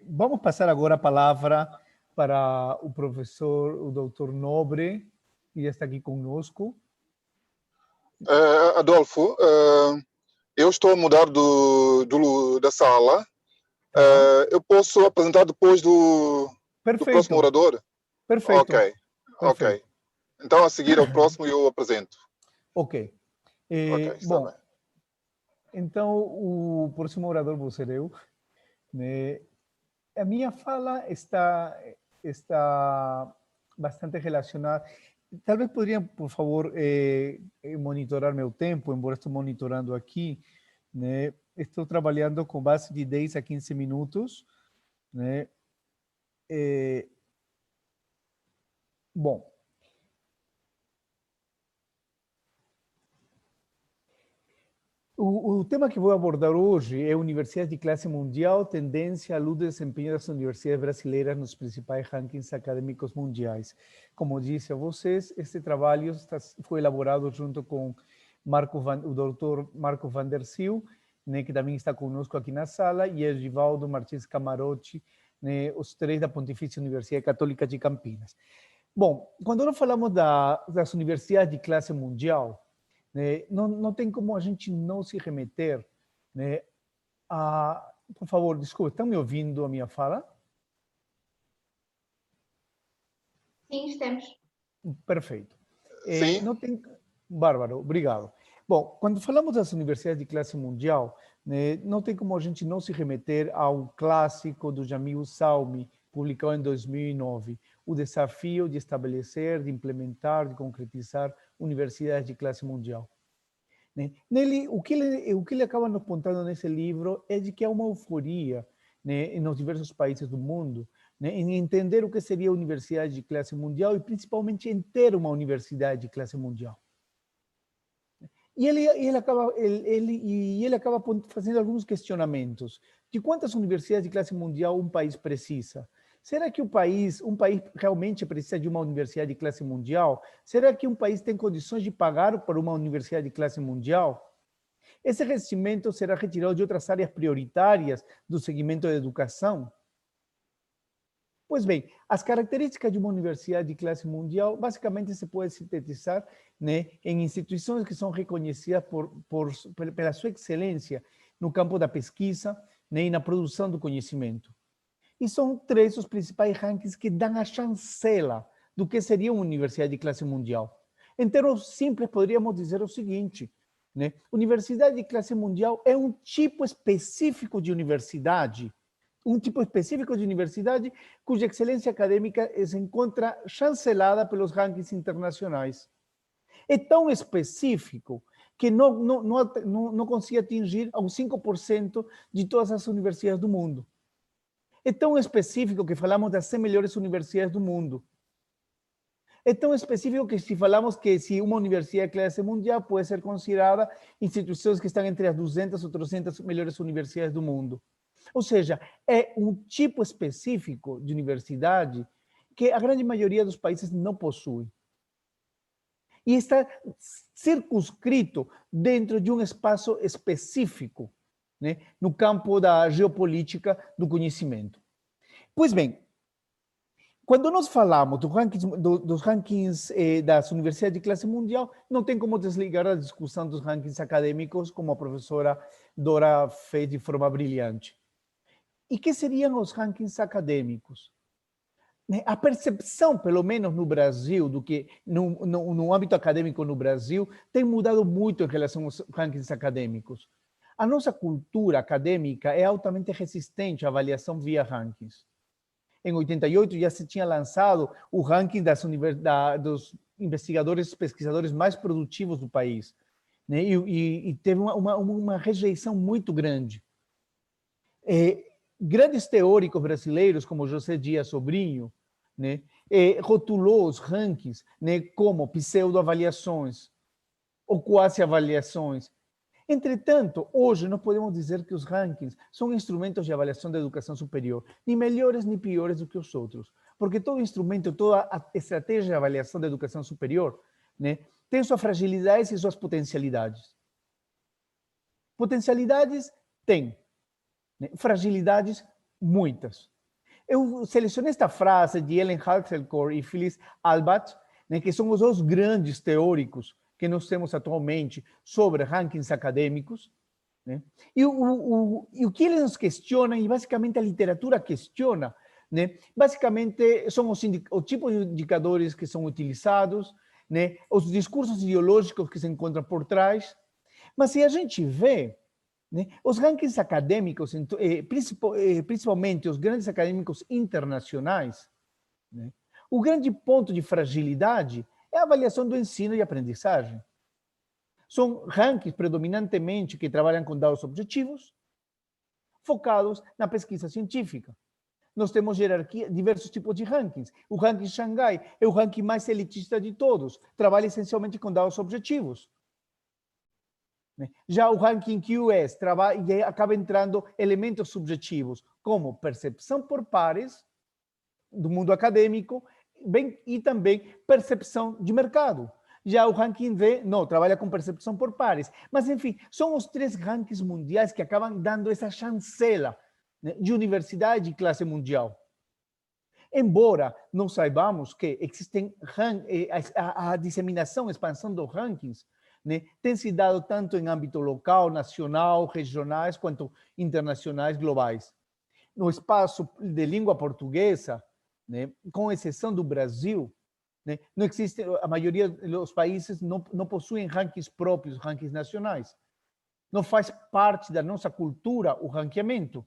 Vamos passar agora a palavra para o professor, o doutor Nobre, que já está aqui conosco. Adolfo, eu estou a mudar da sala. Eu posso apresentar depois do próximo orador? Perfeito. Ok. Então, a seguir ao próximo, eu apresento. Ok. Bom, bem. Então, o próximo orador vou ser eu. A minha fala está bastante relacionada. Talvez poderiam, por favor, monitorar meu tempo, embora estou monitorando aqui. Estou trabalhando com base de 10 a 15 minutos. Bom, o tema que vou abordar hoje é Universidades de Classe Mundial, tendência à luz do desempenho das universidades brasileiras nos principais rankings acadêmicos mundiais. Como disse a vocês, este trabalho foi elaborado junto com o doutor Marco van der Zyl, que também está conosco aqui na sala, e Egivaldo Martins Camarotti, os três da Pontifícia Universidade Católica de Campinas. Bom, quando nós falamos das universidades de classe mundial, não tem como a gente não se remeter a... Por favor, desculpa, estão me ouvindo a minha fala? Sim, estamos. Perfeito. Sim. Bárbaro, obrigado. Bom, quando falamos das universidades de classe mundial, né, não tem como a gente não se remeter a um clássico do Jamil Salmi, publicado em 2009, O Desafio de Estabelecer, de Implementar, de Concretizar Universidades de Classe Mundial. Né? Nele, o que ele acaba nos apontando nesse livro é de que há uma euforia, né, nos diversos países do mundo, né, em entender o que seria a universidade de classe mundial e principalmente em ter uma universidade de classe mundial. E ele acaba fazendo alguns questionamentos de quantas universidades de classe mundial um país precisa. Será que um país realmente precisa de uma universidade de classe mundial? Será que um país tem condições de pagar por uma universidade de classe mundial? Esse investimento será retirado de outras áreas prioritárias do segmento da educação? Pois bem, as características de uma universidade de classe mundial basicamente se pode sintetizar, né, em instituições que são reconhecidas pela sua excelência no campo da pesquisa, né, e na produção do conhecimento. E são 3 os principais rankings que dão a chancela do que seria uma universidade de classe mundial. Em termos simples, poderíamos dizer o seguinte, né, universidade de classe mundial é um tipo específico de universidade, cuja excelência acadêmica se encontra chancelada pelos rankings internacionais. É tão específico que não consegue atingir aos 5% de todas as universidades do mundo. É tão específico que falamos das 100 melhores universidades do mundo. É tão específico que se falamos que se uma universidade de classe mundial pode ser considerada instituições que estão entre as 200 ou 300 melhores universidades do mundo. Ou seja, é um tipo específico de universidade que a grande maioria dos países não possui. E está circunscrito dentro de um espaço específico, né, no campo da geopolítica do conhecimento. Pois bem, quando nós falamos dos rankings das universidades de classe mundial, não tem como desligar a discussão dos rankings acadêmicos, como a professora Dora fez de forma brilhante. E que seriam os rankings acadêmicos? A percepção, pelo menos no Brasil, do que no âmbito acadêmico no Brasil, tem mudado muito em relação aos rankings acadêmicos. A nossa cultura acadêmica é altamente resistente à avaliação via rankings. Em 88 já se tinha lançado o ranking dos investigadores, pesquisadores mais produtivos do país, né? E teve uma rejeição muito grande. Grandes teóricos brasileiros, como José Dias Sobrinho, né, rotulou os rankings, né, como pseudoavaliações ou quase-avaliações. Entretanto, hoje não podemos dizer que os rankings são instrumentos de avaliação da educação superior, nem melhores nem piores do que os outros, porque todo instrumento, toda a estratégia de avaliação da educação superior, né, tem suas fragilidades e suas potencialidades. Potencialidades tem. Fragilidades, muitas. Eu selecionei esta frase de Ellen Hartzelkor e Phyllis Albat, né, que são os 2 grandes teóricos que nós temos atualmente sobre rankings acadêmicos, né? E o que eles nos questionam, e basicamente a literatura questiona, né, basicamente são os tipos de indicadores que são utilizados, né, os discursos ideológicos que se encontram por trás. Mas se a gente vê, né, os rankings acadêmicos, principalmente os grandes acadêmicos internacionais, né, o grande ponto de fragilidade é a avaliação do ensino e aprendizagem. São rankings predominantemente que trabalham com dados objetivos, focados na pesquisa científica. Nós temos diversos tipos de rankings. O ranking Xangai é o ranking mais elitista de todos, trabalha essencialmente com dados objetivos. Já o ranking QS acaba entrando elementos subjetivos, como percepção por pares do mundo acadêmico, e também percepção de mercado. Já o ranking V, não, trabalha com percepção por pares. Mas, enfim, são os 3 rankings mundiais que acabam dando essa chancela, né, de universidade de classe mundial. Embora não saibamos que existem a disseminação, a expansão dos rankings, né, tem se dado tanto em âmbito local, nacional, regionais, quanto internacionais, globais. No espaço de língua portuguesa, né, com exceção do Brasil, né? Não existe, a maioria dos países não possuem rankings próprios, rankings nacionais. Não faz parte da nossa cultura o ranqueamento.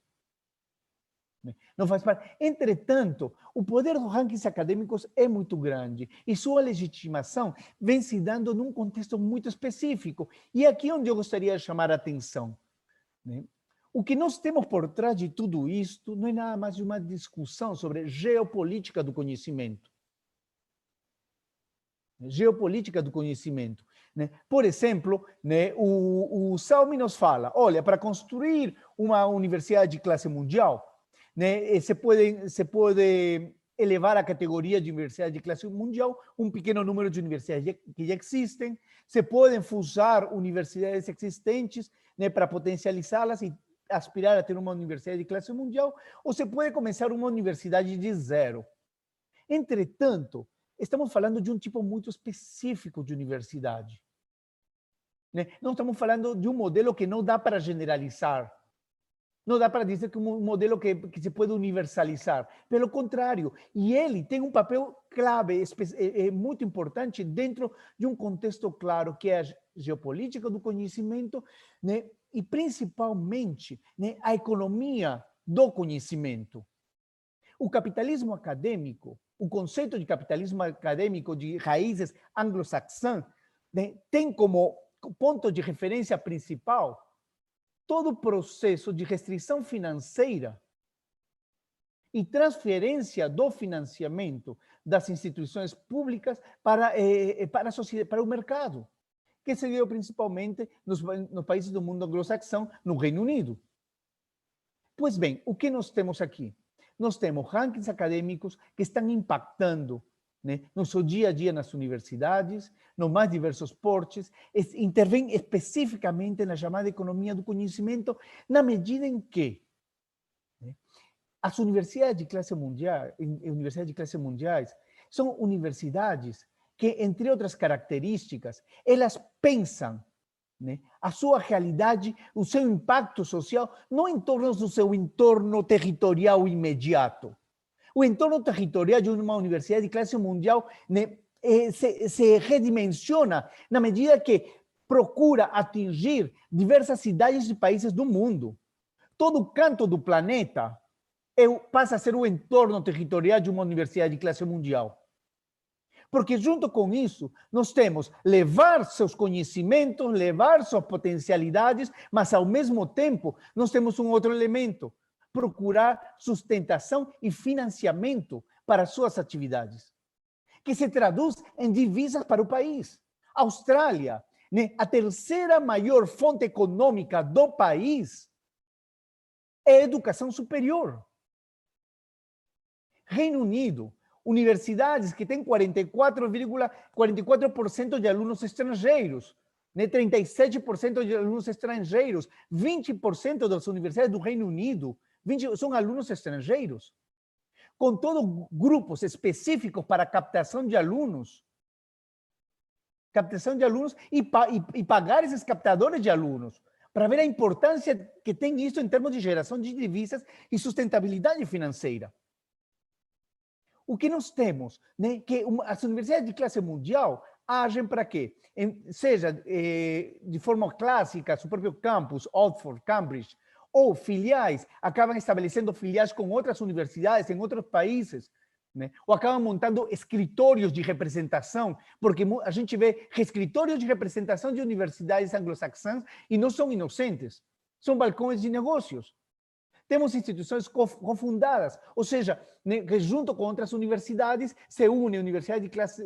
Não faz parte. Entretanto, o poder dos rankings acadêmicos é muito grande e sua legitimação vem se dando num contexto muito específico. E aqui é onde eu gostaria de chamar a atenção, né? O que nós temos por trás de tudo isto não é nada mais de uma discussão sobre geopolítica do conhecimento. Geopolítica do conhecimento, né? Por exemplo, né, o Salmi nos fala, olha, para construir uma universidade de classe mundial, né, se pode elevar a categoria de universidade de classe mundial um pequeno número de universidades que já existem, se podem fusar universidades existentes, né, para potencializá-las e aspirar a ter uma universidade de classe mundial, ou se pode começar uma universidade de zero. Entretanto, estamos falando de um tipo muito específico de universidade, né? Não estamos falando de um modelo que não dá para generalizar. Não dá para dizer que é um modelo que se pode universalizar. Pelo contrário, e ele tem um papel clave, muito importante dentro de um contexto claro, que é a geopolítica do conhecimento, né? E principalmente, né, a economia do conhecimento. O capitalismo acadêmico, o conceito de capitalismo acadêmico de raízes anglo-saxãs, né, tem como ponto de referência principal todo o processo de restrição financeira e transferência do financiamento das instituições públicas para a sociedade, para o mercado, que se deu principalmente nos países do mundo anglo-saxão, no Reino Unido. Pois bem, o que nós temos aqui? Nós temos rankings acadêmicos que estão impactando, né, no seu dia a dia nas universidades, nos mais diversos portes, intervém especificamente na chamada economia do conhecimento, na medida em que, né, as universidades de classe mundiais são universidades que, entre outras características, elas pensam, né, a sua realidade, o seu impacto social, não em torno do seu entorno territorial imediato. O entorno territorial de uma universidade de classe mundial, né, se redimensiona na medida que procura atingir diversas cidades e países do mundo. Todo canto do planeta passa a ser o entorno territorial de uma universidade de classe mundial. Porque junto com isso, nós temos levar seus conhecimentos, levar suas potencialidades, mas ao mesmo tempo, nós temos um outro elemento, procurar sustentação e financiamento para suas atividades, que se traduz em divisas para o país. Austrália, né, a terceira maior fonte econômica do país é a educação superior. Reino Unido, universidades que têm 44% de alunos estrangeiros, né, 37% de alunos estrangeiros, 20% das universidades do Reino Unido são alunos estrangeiros, com todos grupos específicos para captação de alunos e pagar esses captadores de alunos, para ver a importância que tem isso em termos de geração de divisas e sustentabilidade financeira. O que nós temos, né, que as universidades de classe mundial agem para quê? Seja de forma clássica, seu próprio campus, Oxford, Cambridge, ou filiais, acabam estabelecendo filiais com outras universidades em outros países, né? Ou acabam montando escritórios de representação, porque a gente vê escritórios de representação de universidades anglo-saxãs e não são inocentes, são balcões de negócios. Temos instituições cofundadas, ou seja, né, que junto com outras universidades se une a universidade de classe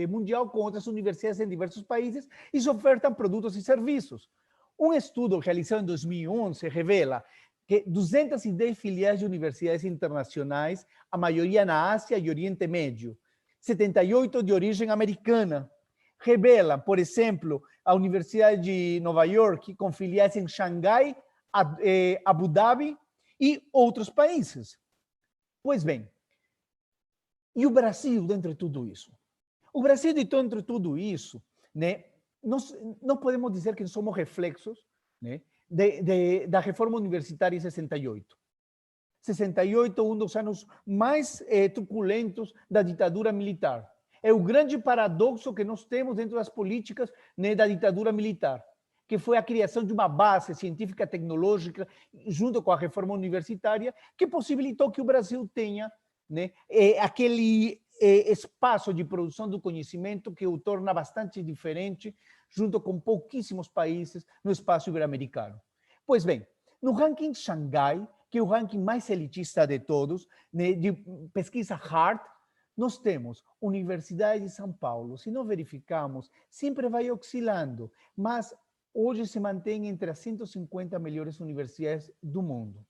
mundial com outras universidades em diversos países e se ofertam produtos e serviços. Um estudo realizado em 2011 revela que 210 filiais de universidades internacionais, a maioria na Ásia e Oriente Médio, 78 de origem americana, revelam, por exemplo, a Universidade de Nova York, com filiais em Xangai, Abu Dhabi e outros países. Pois bem, e o Brasil dentro de tudo isso? O Brasil, dentro de tudo isso, né, nós não podemos dizer que somos reflexos, né, da reforma universitária em 68. 68, um dos anos mais truculentos da ditadura militar. É o grande paradoxo que nós temos dentro das políticas, né, da ditadura militar, que foi a criação de uma base científica tecnológica, junto com a reforma universitária, que possibilitou que o Brasil tenha, né, aquele espaço de produção do conhecimento que o torna bastante diferente, junto com pouquíssimos países no espaço ibero-americano. Pois bem, no ranking Xangai, que é o ranking mais elitista de todos, né, de pesquisa hard, nós temos Universidade de São Paulo. Se não verificamos, sempre vai oscilando, mas hoje se mantém entre as 150 melhores universidades do mundo.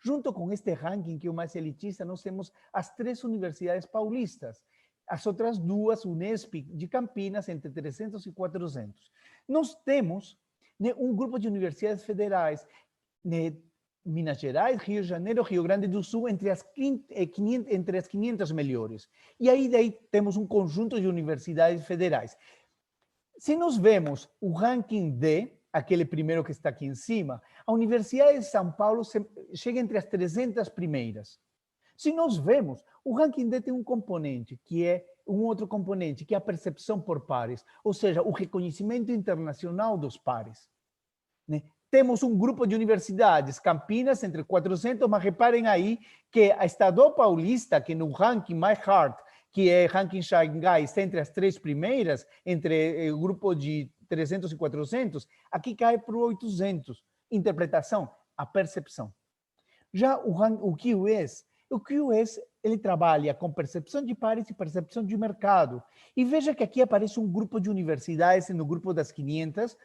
Junto com este ranking, que é o mais elitista, nós temos as 3 universidades paulistas, as outras 2, Unesp de Campinas, entre 300 e 400. Nós temos, né, um grupo de universidades federais, né, Minas Gerais, Rio de Janeiro, Rio Grande do Sul, entre as 500 melhores. E aí daí temos um conjunto de universidades federais. Se nós vemos o ranking D, aquele primeiro que está aqui em cima, a Universidade de São Paulo chega entre as 300 primeiras. Se nós vemos, o ranking D tem um componente, que é um outro componente, que é a percepção por pares, ou seja, o reconhecimento internacional dos pares, né? Temos um grupo de universidades, Campinas, entre 400, mas reparem aí que a Estadual Paulista, que no ranking mais hard, que é ranking Xangai, está entre as 3 primeiras, entre o grupo de 300 e 400, aqui cai para o 800. Interpretação, a percepção. Já o QS, ele trabalha com percepção de pares e percepção de mercado. E veja que aqui aparece um grupo de universidades no grupo das 500,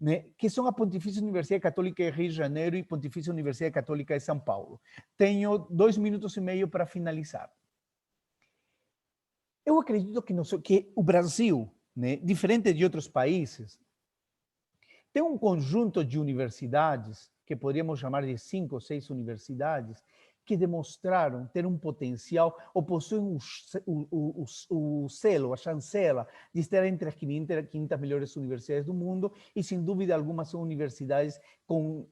né, que são a Pontifícia Universidade Católica de Rio de Janeiro e Pontifícia Universidade Católica de São Paulo. Tenho 2 minutos e meio para finalizar. Eu acredito que o Brasil, né, diferente de outros países, tem um conjunto de universidades, que poderíamos chamar de 5 ou 6 universidades, que demonstraram ter um potencial ou possuem o selo, a chancela de estar entre as 500 melhores universidades do mundo e, sem dúvida alguma, são universidades com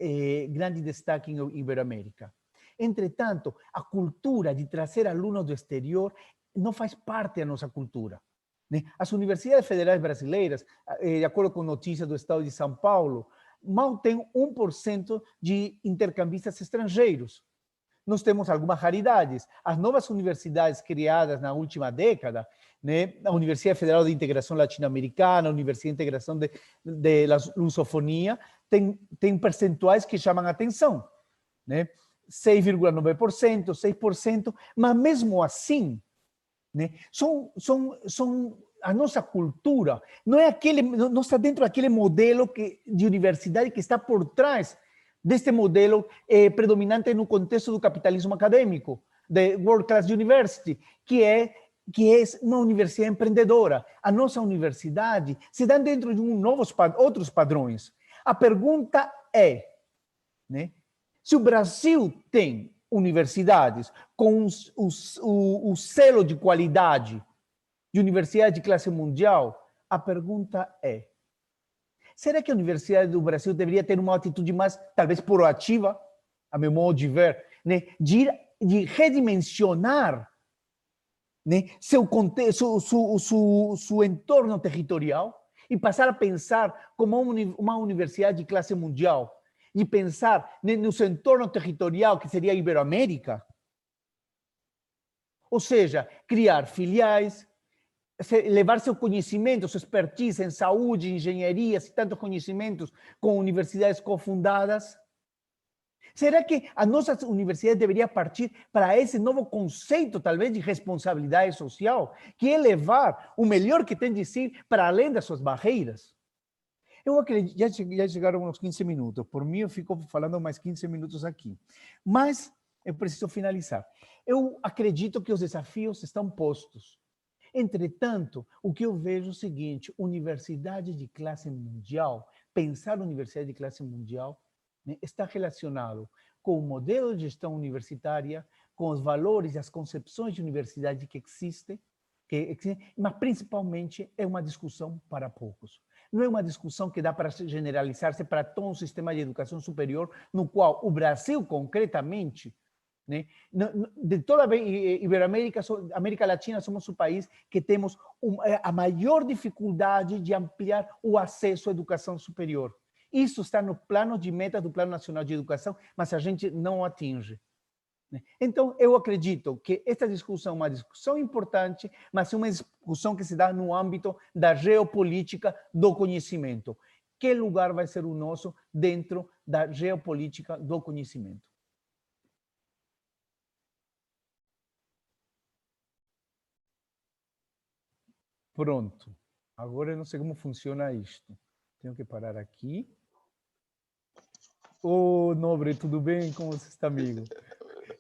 grande destaque em Iberoamérica. Entretanto, a cultura de trazer alunos do exterior não faz parte da nossa cultura, né? As universidades federais brasileiras, de acordo com notícia do Estado de São Paulo, mal tem 1% de intercambistas estrangeiros. Nós temos algumas raridades. As novas universidades criadas na última década, né, a Universidade Federal de Integração Latino-Americana, a Universidade de Integração de Lusofonia, tem percentuais que chamam a atenção, né? 6,9%, 6%, mas mesmo assim, né, a nossa cultura não está dentro daquele modelo de universidade que está por trás deste modelo predominante no contexto do capitalismo acadêmico, de World Class University, que é uma universidade empreendedora. A nossa universidade se dá dentro de outros padrões. A pergunta é, né, se o Brasil tem universidades com o selo de qualidade de universidade de classe mundial, a pergunta é: será que a Universidade do Brasil deveria ter uma atitude mais, talvez, proativa, a meu modo de ver, né, de redimensionar, né, seu entorno territorial e passar a pensar como uma universidade de classe mundial, de pensar, né, no seu entorno territorial, que seria a Iberoamérica? Ou seja, criar filiais, levar seu conhecimento, sua expertise em saúde, engenharia e tantos conhecimentos com universidades cofundadas? Será que a nossa universidade deveria partir para esse novo conceito, talvez, de responsabilidade social, que é levar o melhor que tem de si para além das suas barreiras? Eu acredito, já chegaram uns 15 minutos. Por mim, eu fico falando mais 15 minutos aqui. Mas eu preciso finalizar. Eu acredito que os desafios estão postos. Entretanto, o que eu vejo é o seguinte: universidade de classe mundial, pensar universidade de classe mundial, né, está relacionado com o modelo de gestão universitária, com os valores e as concepções de universidade que existem, mas principalmente é uma discussão para poucos. Não é uma discussão que dá para generalizar-se para todo um sistema de educação superior, no qual o Brasil, concretamente, né? De toda a Iberoamérica, América Latina, somos o país que temos a maior dificuldade de ampliar o acesso à educação superior. Isso está no plano de metas do Plano Nacional de Educação, mas a gente não atinge. Então, eu acredito que esta discussão é uma discussão importante, mas é uma discussão que se dá no âmbito da geopolítica do conhecimento. Que lugar vai ser o nosso dentro da geopolítica do conhecimento? Pronto. Agora eu não sei como funciona isto. Tenho que parar aqui. Ô, Nobre, tudo bem? Como você está, amigo?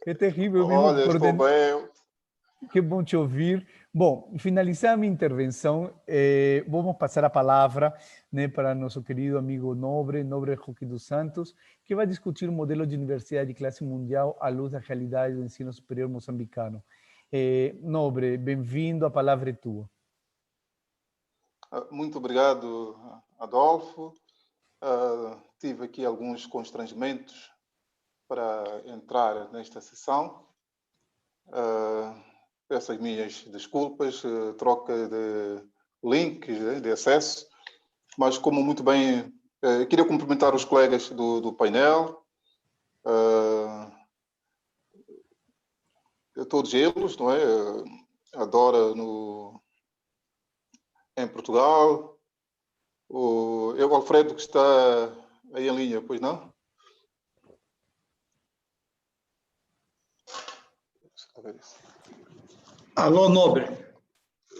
É terrível. Olha, estou bem. Que bom te ouvir. Bom, finalizar a minha intervenção, vamos passar a palavra, né, para nosso querido amigo Nobre Roque dos Santos, que vai discutir o modelo de universidade de classe mundial à luz da realidade do ensino superior moçambicano. Nobre, bem-vindo, a palavra é tua. Muito obrigado, Adolfo. Tive aqui alguns constrangimentos para entrar nesta sessão. Peço as minhas desculpas, troca de links de acesso, mas como muito bem, queria cumprimentar os colegas do painel, todos eles, não é? A Dora em Portugal, o Alfredo que está aí em linha, pois não? Deixa eu ver isso. Alô, Nobre.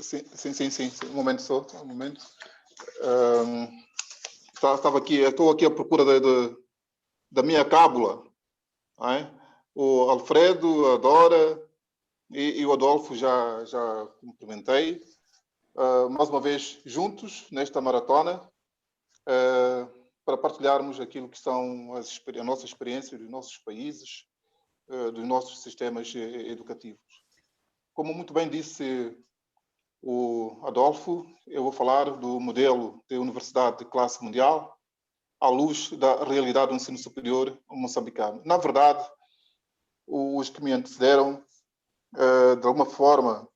Sim. Um momento só. Um momento. Estou aqui à procura da minha cábula. Não é? O Alfredo, a Dora e o Adolfo já cumprimentei. Mais uma vez juntos nesta maratona para partilharmos aquilo que são a nossa experiência dos nossos países, dos nossos sistemas educativos. Como muito bem disse o Adolfo, eu vou falar do modelo de universidade de classe mundial à luz da realidade do ensino superior moçambicano. Na verdade, os que me antecederam, de alguma forma,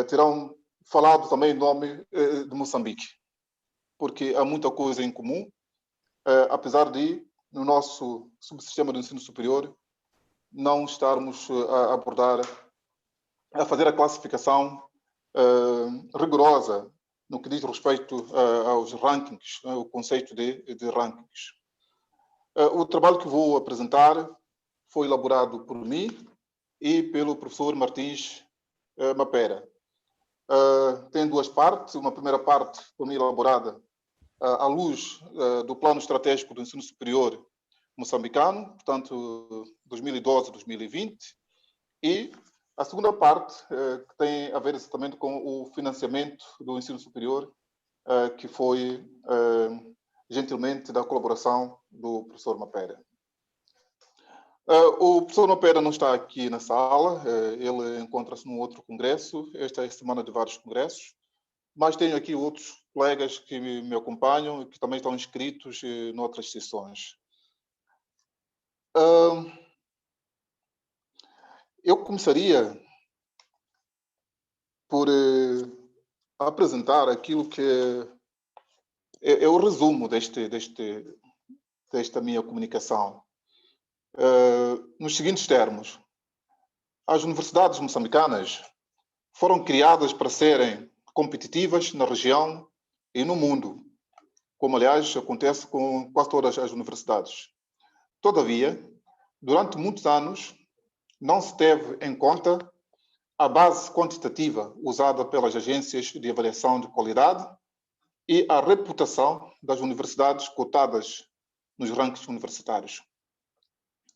terão falado também em nome de Moçambique, porque há muita coisa em comum, apesar de, no nosso subsistema do ensino superior, não estarmos a abordar, a fazer a classificação rigorosa no que diz respeito aos rankings, o conceito de rankings. O trabalho que vou apresentar foi elaborado por mim e pelo professor Martins Mapera. Tem duas partes. Uma primeira parte por mim elaborada à luz do Plano Estratégico do Ensino Superior moçambicano, portanto, 2012-2020, e a segunda parte, que tem a ver exatamente com o financiamento do ensino superior, que foi gentilmente da colaboração do professor Mapera. O professor Mapera não está aqui na sala, ele encontra-se num outro congresso, esta é a semana de vários congressos, mas tenho aqui outros colegas que me acompanham e que também estão inscritos em outras sessões. Eu começaria por apresentar aquilo que é o resumo desta minha comunicação. Nos seguintes termos: as universidades moçambicanas foram criadas para serem competitivas na região e no mundo, como, aliás, acontece com quase todas as universidades. Todavia, durante muitos anos, não se teve em conta a base quantitativa usada pelas agências de avaliação de qualidade e a reputação das universidades cotadas nos rankings universitários.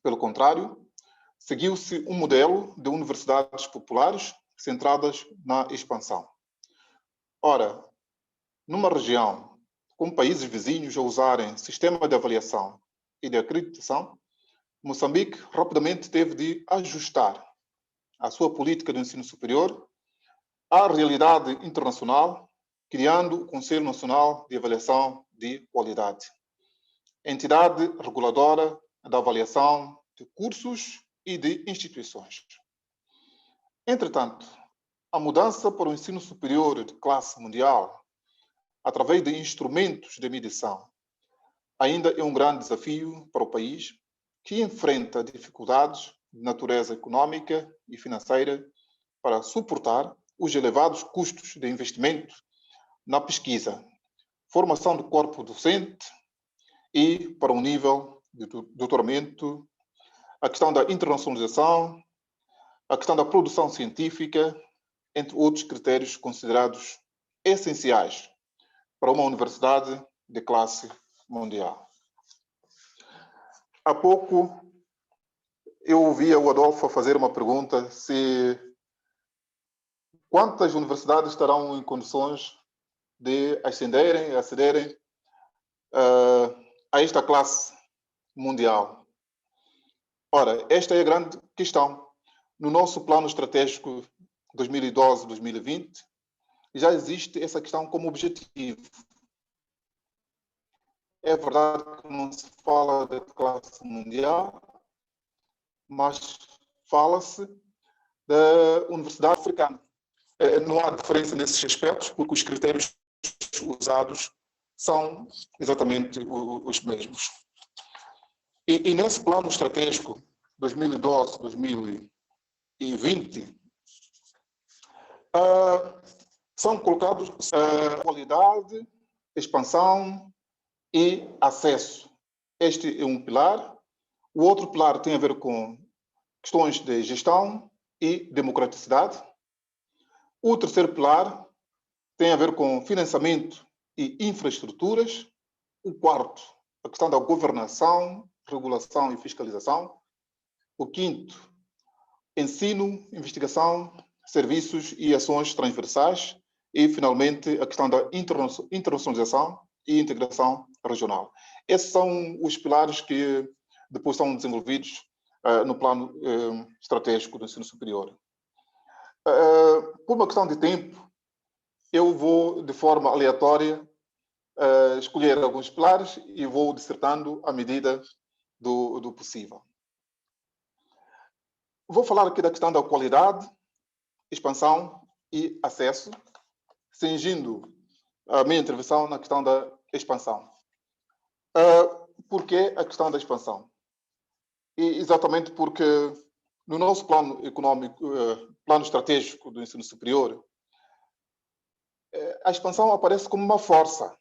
Pelo contrário, seguiu-se um modelo de universidades populares centradas na expansão. Ora, numa região com países vizinhos a usarem sistema de avaliação e de acreditação, Moçambique rapidamente teve de ajustar a sua política de ensino superior à realidade internacional, criando o Conselho Nacional de Avaliação de Qualidade, entidade reguladora da avaliação de cursos e de instituições. Entretanto, a mudança para o ensino superior de classe mundial, através de instrumentos de medição, ainda é um grande desafio para o país, que enfrenta dificuldades de natureza econômica e financeira para suportar os elevados custos de investimento na pesquisa, formação do corpo docente e para o nível de doutoramento, a questão da internacionalização, a questão da produção científica, entre outros critérios considerados essenciais para uma universidade de classe mundial. Há pouco eu ouvia o Adolfo fazer uma pergunta se quantas universidades estarão em condições de acederem a esta classe mundial. Ora, esta é a grande questão. No nosso plano estratégico 2012-2020, já existe essa questão como objetivo. É verdade que não se fala da classe mundial, mas fala-se da Universidade Africana. Não há diferença nesses aspectos, porque os critérios usados são exatamente os mesmos. E nesse plano estratégico 2012-2020, são colocados qualidade, expansão e acesso. Este é um pilar. O outro pilar tem a ver com questões de gestão e democraticidade. O terceiro pilar tem a ver com financiamento e infraestruturas. O quarto, a questão da governação, regulação e fiscalização. O quinto, ensino, investigação, serviços e ações transversais. E, finalmente, a questão da internacionalização e integração regional. Esses são os pilares que depois são desenvolvidos no plano estratégico do ensino superior. Por uma questão de tempo, eu vou, de forma aleatória, escolher alguns pilares e vou dissertando à medida do possível. Vou falar aqui da questão da qualidade, expansão e acesso, cingindo a minha intervenção na questão da expansão. Por que a questão da expansão? E exatamente porque no nosso plano econômico, plano estratégico do ensino superior, a expansão aparece como uma força.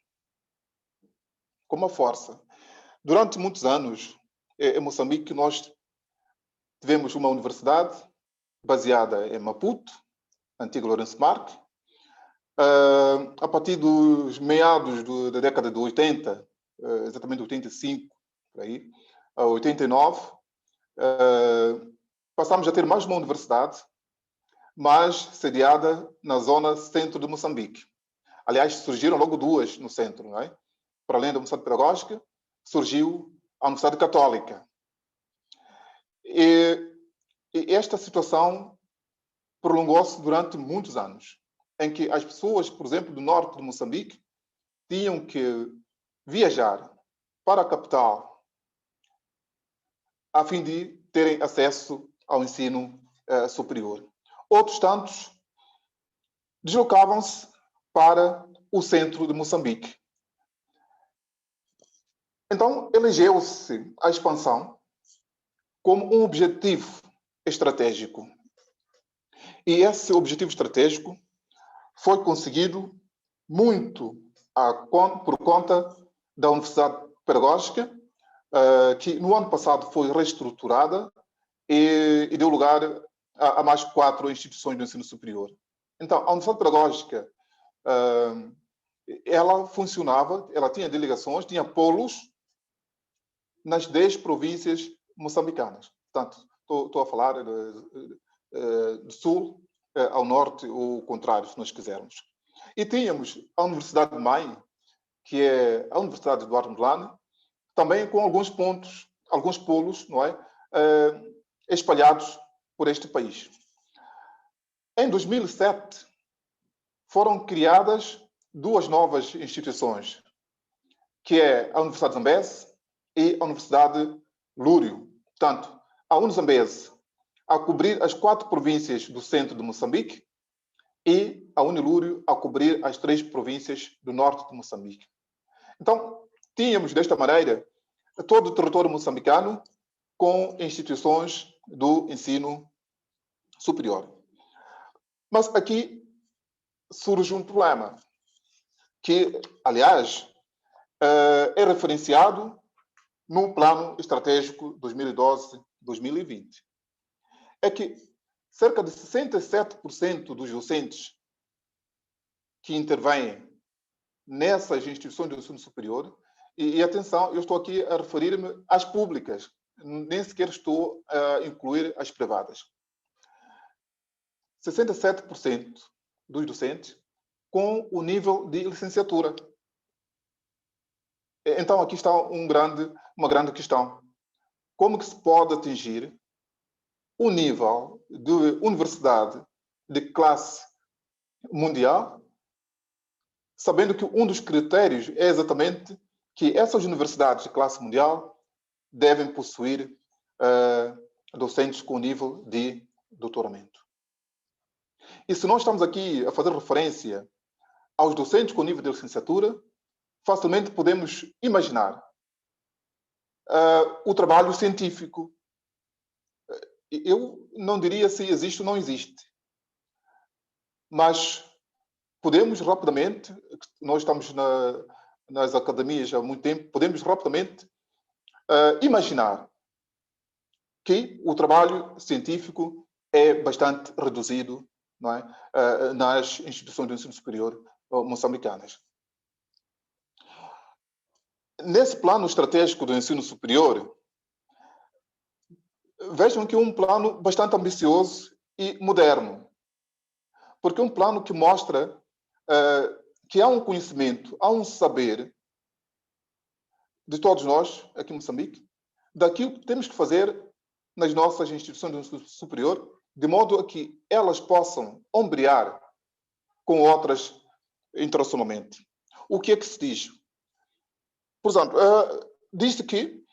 Como uma força. Durante muitos anos, em Moçambique, nós tivemos uma universidade baseada em Maputo, antigo Lourenço Marques. A partir dos meados da década de 80, exatamente 85, por aí, a 89, passámos a ter mais uma universidade, mas sediada na zona centro de Moçambique. Aliás, surgiram logo duas no centro, não é? Para além da Universidade Pedagógica, surgiu a Universidade Católica. E esta situação prolongou-se durante muitos anos, em que as pessoas, por exemplo, do norte de Moçambique, tinham que viajar para a capital a fim de terem acesso ao ensino superior. Outros tantos deslocavam-se para o centro de Moçambique. Então, elegeu-se a expansão como um objetivo estratégico. E esse objetivo estratégico foi conseguido muito por conta da Universidade Pedagógica, que no ano passado foi reestruturada e deu lugar a mais 4 instituições do ensino superior. Então, a Universidade Pedagógica, ela funcionava, ela tinha delegações, tinha polos nas 10 províncias moçambicanas. Portanto, estou a falar do sul ao norte, ou o contrário, se nós quisermos. E tínhamos a Universidade Mãe, que é a Universidade de Eduardo Mondlane, também com alguns pontos, alguns polos, não é? Espalhados por este país. Em 2007, foram criadas 2 novas instituições, que é a Universidade de Zambeze e a Universidade Lúrio. Portanto, a Unizambeze a cobrir as 4 províncias do centro de Moçambique e a Unilúrio a cobrir as 3 províncias do norte de Moçambique. Então, tínhamos desta maneira todo o território moçambicano com instituições do ensino superior. Mas aqui surge um problema, que, aliás, é referenciado no Plano Estratégico 2012-2020. É que cerca de 67% dos docentes que intervêm nessas instituições de ensino superior, e atenção, eu estou aqui a referir-me às públicas, nem sequer estou a incluir as privadas. 67% dos docentes com o nível de licenciatura. Então, aqui está uma grande questão. Como que se pode atingir o nível de universidade de classe mundial, sabendo que um dos critérios é exatamente que essas universidades de classe mundial devem possuir docentes com nível de doutoramento. E se nós estamos aqui a fazer referência aos docentes com nível de licenciatura, facilmente podemos imaginar o trabalho científico. Eu não diria se existe ou não existe, mas podemos rapidamente, nós estamos nas academias há muito tempo, podemos rapidamente imaginar que o trabalho científico é bastante reduzido, não é? Nas instituições de ensino superior moçambicanas. Nesse plano estratégico do ensino superior, vejam que é um plano bastante ambicioso e moderno, porque é um plano que mostra que há um conhecimento, há um saber de todos nós, aqui em Moçambique, daquilo que temos que fazer nas nossas instituições de ensino superior, de modo a que elas possam ombrear com outras internacionalmente. O que é que se diz? Por exemplo, diz-se que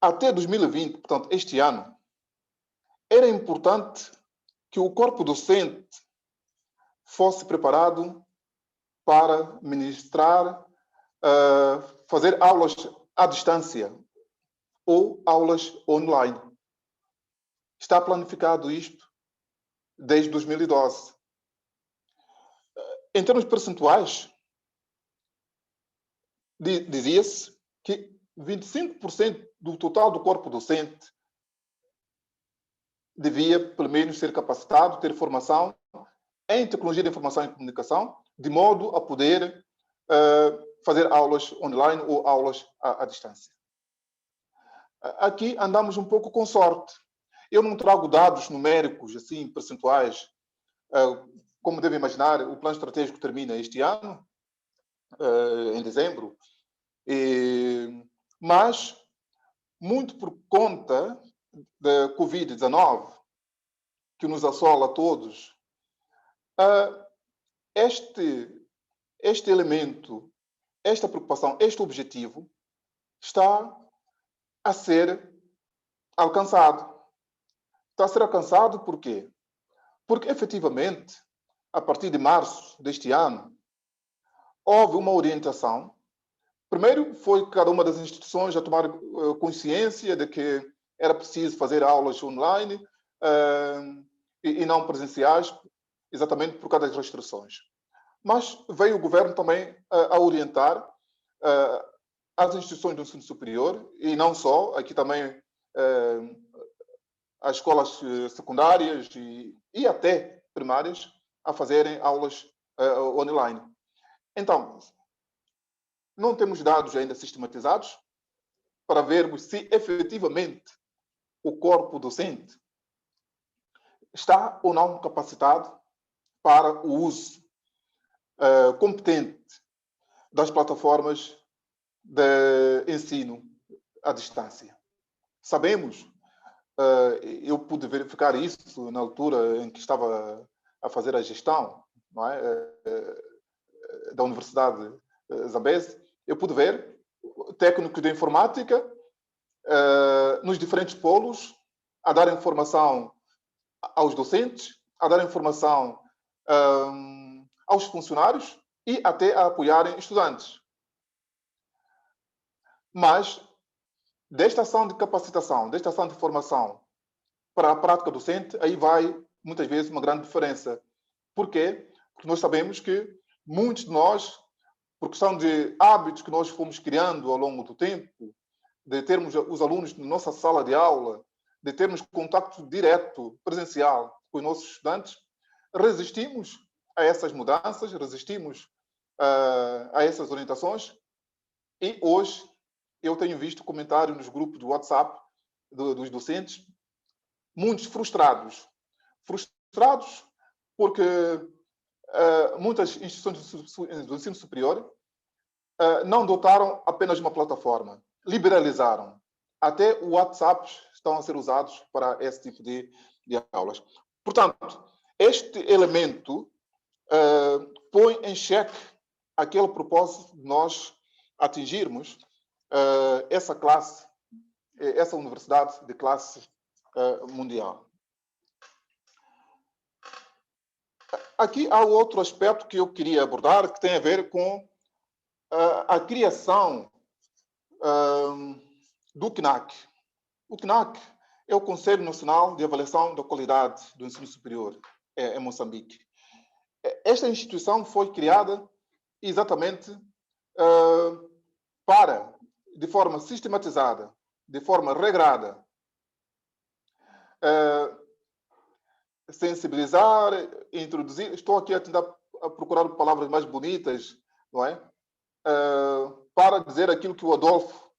até 2020, portanto, este ano, era importante que o corpo docente fosse preparado para ministrar, fazer aulas à distância ou aulas online. Está planificado isto desde 2012. Em termos percentuais, dizia-se que 25% do total do corpo docente devia, pelo menos, ser capacitado, ter formação em tecnologia de informação e comunicação, de modo a poder fazer aulas online ou aulas à distância. Aqui andamos um pouco com sorte. Eu não trago dados numéricos, assim, percentuais. Como devem imaginar, o plano estratégico termina este ano, em dezembro, mas, muito por conta da Covid-19, que nos assola a todos, este elemento, esta preocupação, este objetivo está a ser alcançado. Está a ser alcançado por quê? Porque, efetivamente, a partir de março deste ano, houve uma orientação. Primeiro, foi cada uma das instituições a tomar consciência de que era preciso fazer aulas online e não presenciais, exatamente por causa das restrições. Mas veio o governo também a orientar as instituições do ensino superior, e não só, aqui também as escolas secundárias e até primárias, a fazerem aulas online. Então, não temos dados ainda sistematizados para vermos se efetivamente o corpo docente está ou não capacitado para o uso competente das plataformas de ensino à distância. Sabemos, eu pude verificar isso na altura em que estava a fazer a gestão, não é, da Universidade Zambeze. Eu pude ver técnicos de informática nos diferentes polos a dar informação aos docentes, a dar informação aos funcionários e até a apoiarem estudantes. Mas, desta ação de capacitação, desta ação de formação para a prática docente, aí vai, muitas vezes, uma grande diferença. Por quê? Porque nós sabemos que muitos de nós, por questão de hábitos que nós fomos criando ao longo do tempo, de termos os alunos na nossa sala de aula, de termos contato direto, presencial com os nossos estudantes, resistimos a essas mudanças, resistimos a essas orientações e hoje eu tenho visto comentários nos grupos de WhatsApp dos docentes, muitos frustrados. Frustrados porque muitas instituições do ensino superior não dotaram apenas de uma plataforma, liberalizaram. Até o WhatsApp estão a ser usados para esse tipo de aulas. Portanto, este elemento põe em xeque aquele propósito de nós atingirmos essa classe, essa universidade de classe mundial. Aqui há outro aspecto que eu queria abordar, que tem a ver com a criação do CNAC. O CNAC é o Conselho Nacional de Avaliação da Qualidade do Ensino Superior em Moçambique. Esta instituição foi criada exatamente para, de forma sistematizada, de forma regrada, sensibilizar, introduzir. Estou aqui a tentar procurar palavras mais bonitas, não é? Para dizer aquilo que o Adolfo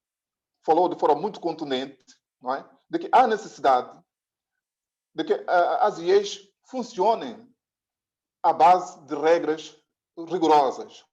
falou de forma muito contundente, não é? De que há necessidade de que as IEs funcionem à base de regras rigorosas.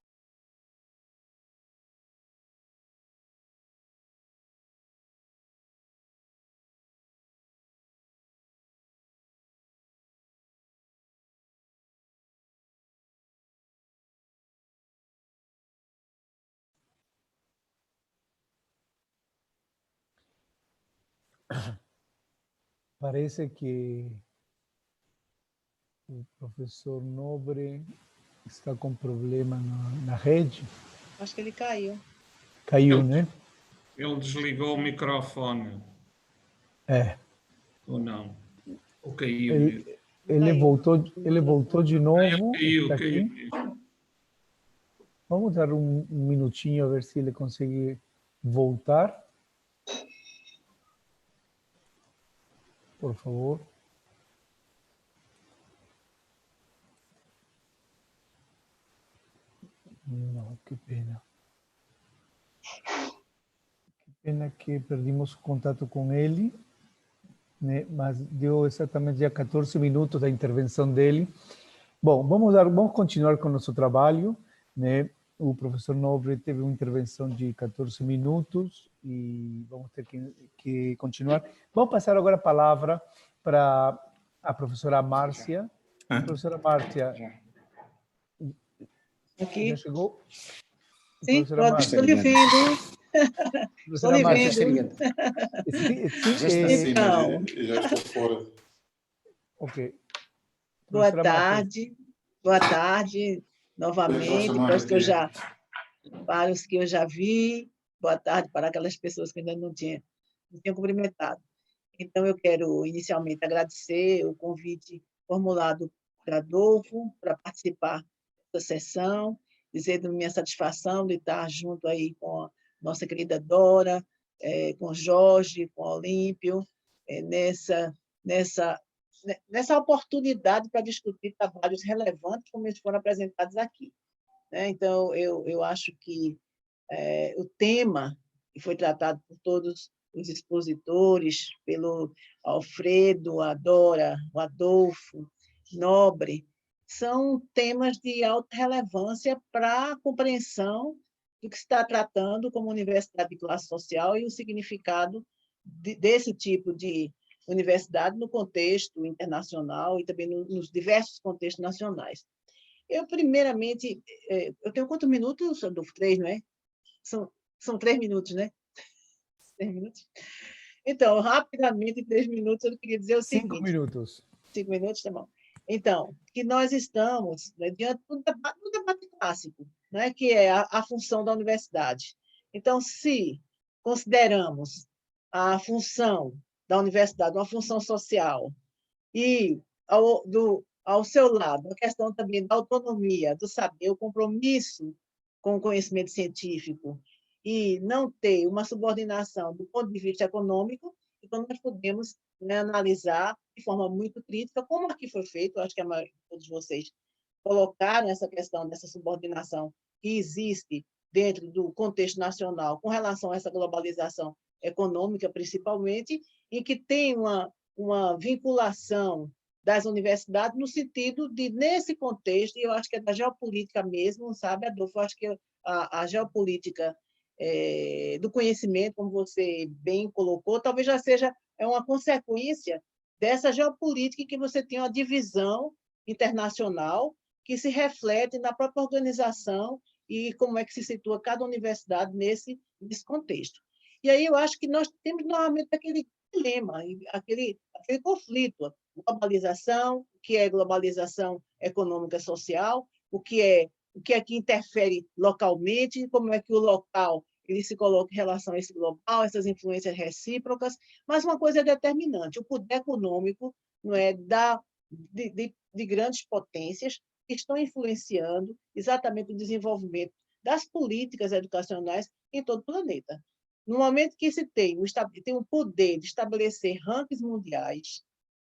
Parece que o professor Nobre está com problema na rede. Acho que ele caiu. Caiu, né? Ele desligou o microfone. É. Ou não? Ou caiu? Ele voltou de novo. Caiu. Aqui. Vamos dar um minutinho a ver se ele consegue voltar. Por favor. Não, que pena. Que pena que perdimos contato com ele, né? Mas deu exatamente já 14 minutos da intervenção dele. Bom, vamos continuar com o nosso trabalho, né? O professor Nobre teve uma intervenção de 14 minutos e vamos ter que continuar. Vamos passar agora a palavra para a professora Márcia. Professora Márcia, aqui. Já chegou? Sim, estou lhe vendo. Estou lhe vendo. Então, já estou fora. Ok. Boa tarde, novamente, para os que eu já vi. Boa tarde para aquelas pessoas que ainda não tinham cumprimentado. Então, eu quero inicialmente agradecer o convite formulado por Adolfo para participar da sessão, dizer da minha satisfação de estar junto aí com a nossa querida Dora, com o Jorge, com o Olímpio, nessa oportunidade para discutir trabalhos relevantes como eles foram apresentados aqui. Então, eu acho que o tema que foi tratado por todos os expositores, pelo Alfredo, a Dora, o Adolfo, Nobre, são temas de alta relevância para a compreensão do que se está tratando como universidade de classe social e o significado desse tipo de universidade no contexto internacional e também nos diversos contextos nacionais. Eu, primeiramente, eu tenho quantos minutos, Adolfo? 3, não é? São 3 minutos, né? 3 minutos. Então, rapidamente, em 3 minutos, eu queria dizer o seguinte. 5 minutos. 5 minutos, tá bom. Então, que nós estamos, né, diante do debate clássico, né, que é a função da universidade. Então, se consideramos a função da universidade uma função social e, ao seu lado, a questão também da autonomia, do saber, o compromisso com o conhecimento científico e não ter uma subordinação do ponto de vista econômico, então nós podemos, né, analisar de forma muito crítica, como aqui foi feito, acho que todos vocês colocaram essa questão dessa subordinação que existe dentro do contexto nacional com relação a essa globalização econômica, principalmente, e que tem uma vinculação das universidades no sentido de, nesse contexto, e eu acho que é da geopolítica mesmo, sabe, Adolfo? Eu acho que a geopolítica do conhecimento, como você bem colocou, talvez já seja uma consequência dessa geopolítica que você tem uma divisão internacional que se reflete na própria organização e como é que se situa cada universidade nesse contexto. E aí eu acho que nós temos novamente aquele dilema, aquele conflito, globalização, o que é globalização econômica e social, o que é que interfere localmente, como é que o local ele se coloca em relação a esse global, essas influências recíprocas, mas uma coisa é determinante, o poder econômico, não é, de grandes potências que estão influenciando exatamente o desenvolvimento das políticas educacionais em todo o planeta. No momento que se tem um poder de estabelecer rankings mundiais,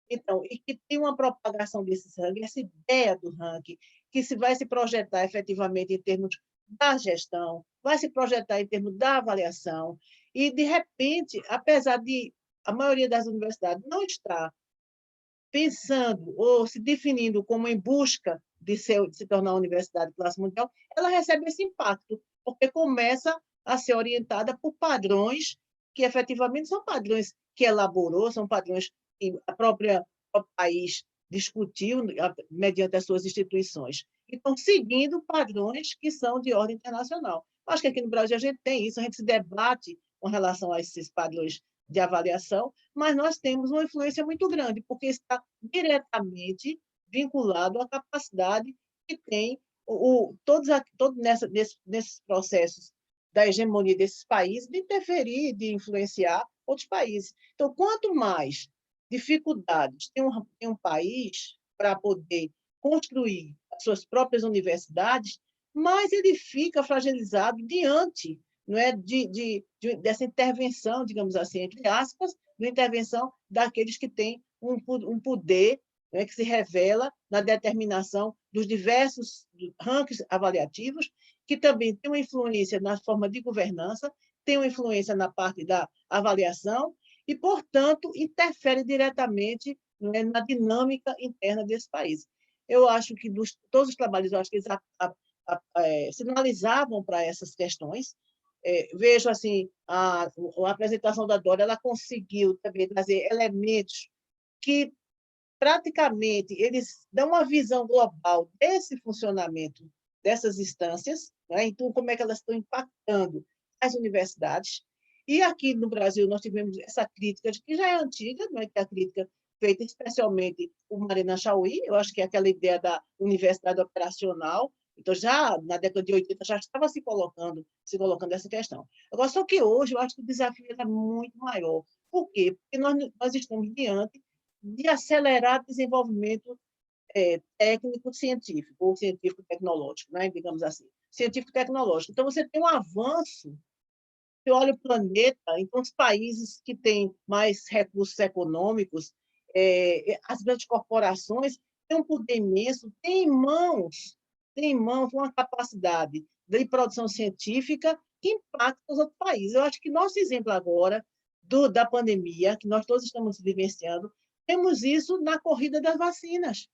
então, e que tem uma propagação desses rankings, essa ideia do ranking, que vai se projetar efetivamente em termos da gestão, vai se projetar em termos da avaliação, e, de repente, apesar de a maioria das universidades não estar pensando ou se definindo como em busca de se tornar uma universidade de classe mundial, ela recebe esse impacto, porque começa a ser orientada por padrões que efetivamente são padrões que elaborou, são padrões que o próprio país discutiu mediante as suas instituições. Então, seguindo padrões que são de ordem internacional. Acho que aqui no Brasil a gente tem isso, a gente se debate com relação a esses padrões de avaliação, mas nós temos uma influência muito grande, porque está diretamente vinculado à capacidade que tem nesses processos da hegemonia desses países de interferir, de influenciar outros países. Então, quanto mais dificuldades tem um país para poder construir as suas próprias universidades, mais ele fica fragilizado diante, não é, dessa intervenção, digamos assim, entre aspas, da intervenção daqueles que têm um poder, né, que se revela na determinação dos diversos rankings avaliativos, que também tem uma influência na forma de governança, tem uma influência na parte da avaliação e, portanto, interfere diretamente, né, na dinâmica interna desse país. Eu acho que todos os trabalhos, eu acho que eles sinalizavam para essas questões. Vejo assim a apresentação da Dora, ela conseguiu também trazer elementos que praticamente eles dão uma visão global desse funcionamento dessas instâncias, né? Então, como é que elas estão impactando as universidades. E aqui no Brasil nós tivemos essa crítica, que já é antiga, não é, que é a crítica feita especialmente por Marina Chauí, eu acho que é aquela ideia da universidade operacional. Então, já na década de 80, já estava se colocando essa questão. Agora, só que hoje eu acho que o desafio é muito maior. Por quê? Porque nós estamos diante de acelerar o desenvolvimento técnico-científico, ou científico-tecnológico, né? Digamos assim, científico-tecnológico. Então, você tem um avanço, você olha o planeta, então, os países que têm mais recursos econômicos, as grandes corporações têm um poder imenso, têm em mãos uma capacidade de produção científica que impacta os outros países. Eu acho que nosso exemplo agora da pandemia, que nós todos estamos vivenciando, temos isso na corrida das vacinas.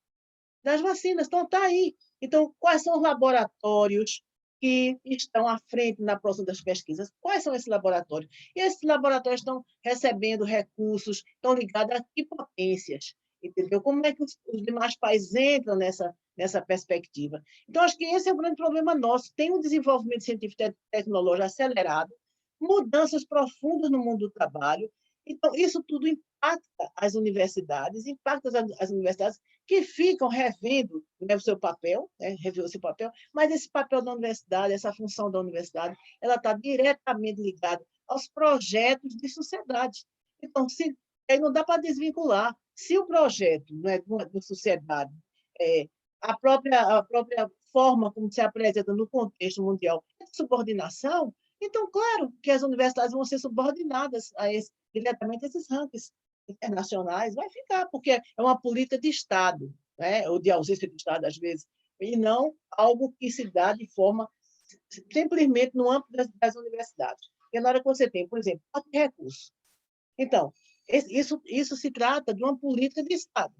Então, está aí. Então, quais são os laboratórios que estão à frente na produção das pesquisas? Quais são esses laboratórios? E esses laboratórios estão recebendo recursos, estão ligados a que potências? Entendeu? Como é que os demais países entram nessa perspectiva? Então, acho que esse é o grande problema nosso. Tem um desenvolvimento científico e tecnológico acelerado, mudanças profundas no mundo do trabalho, Então, isso tudo impacta as universidades que ficam revendo, né, o seu papel, né, rever o seu papel, mas esse papel da universidade, essa função da universidade, ela está diretamente ligada aos projetos de sociedade. Então, aí não dá para desvincular. Se o projeto, né, de sociedade, a própria forma como se apresenta no contexto mundial é de subordinação, então, claro que as universidades vão ser subordinadas diretamente a esses rankings internacionais, vai ficar, porque é uma política de Estado, né? Ou de ausência de Estado, às vezes, e não algo que se dá de forma simplesmente no âmbito das universidades. E na hora que você tem, por exemplo, recursos. Então, isso se trata de uma política de Estado.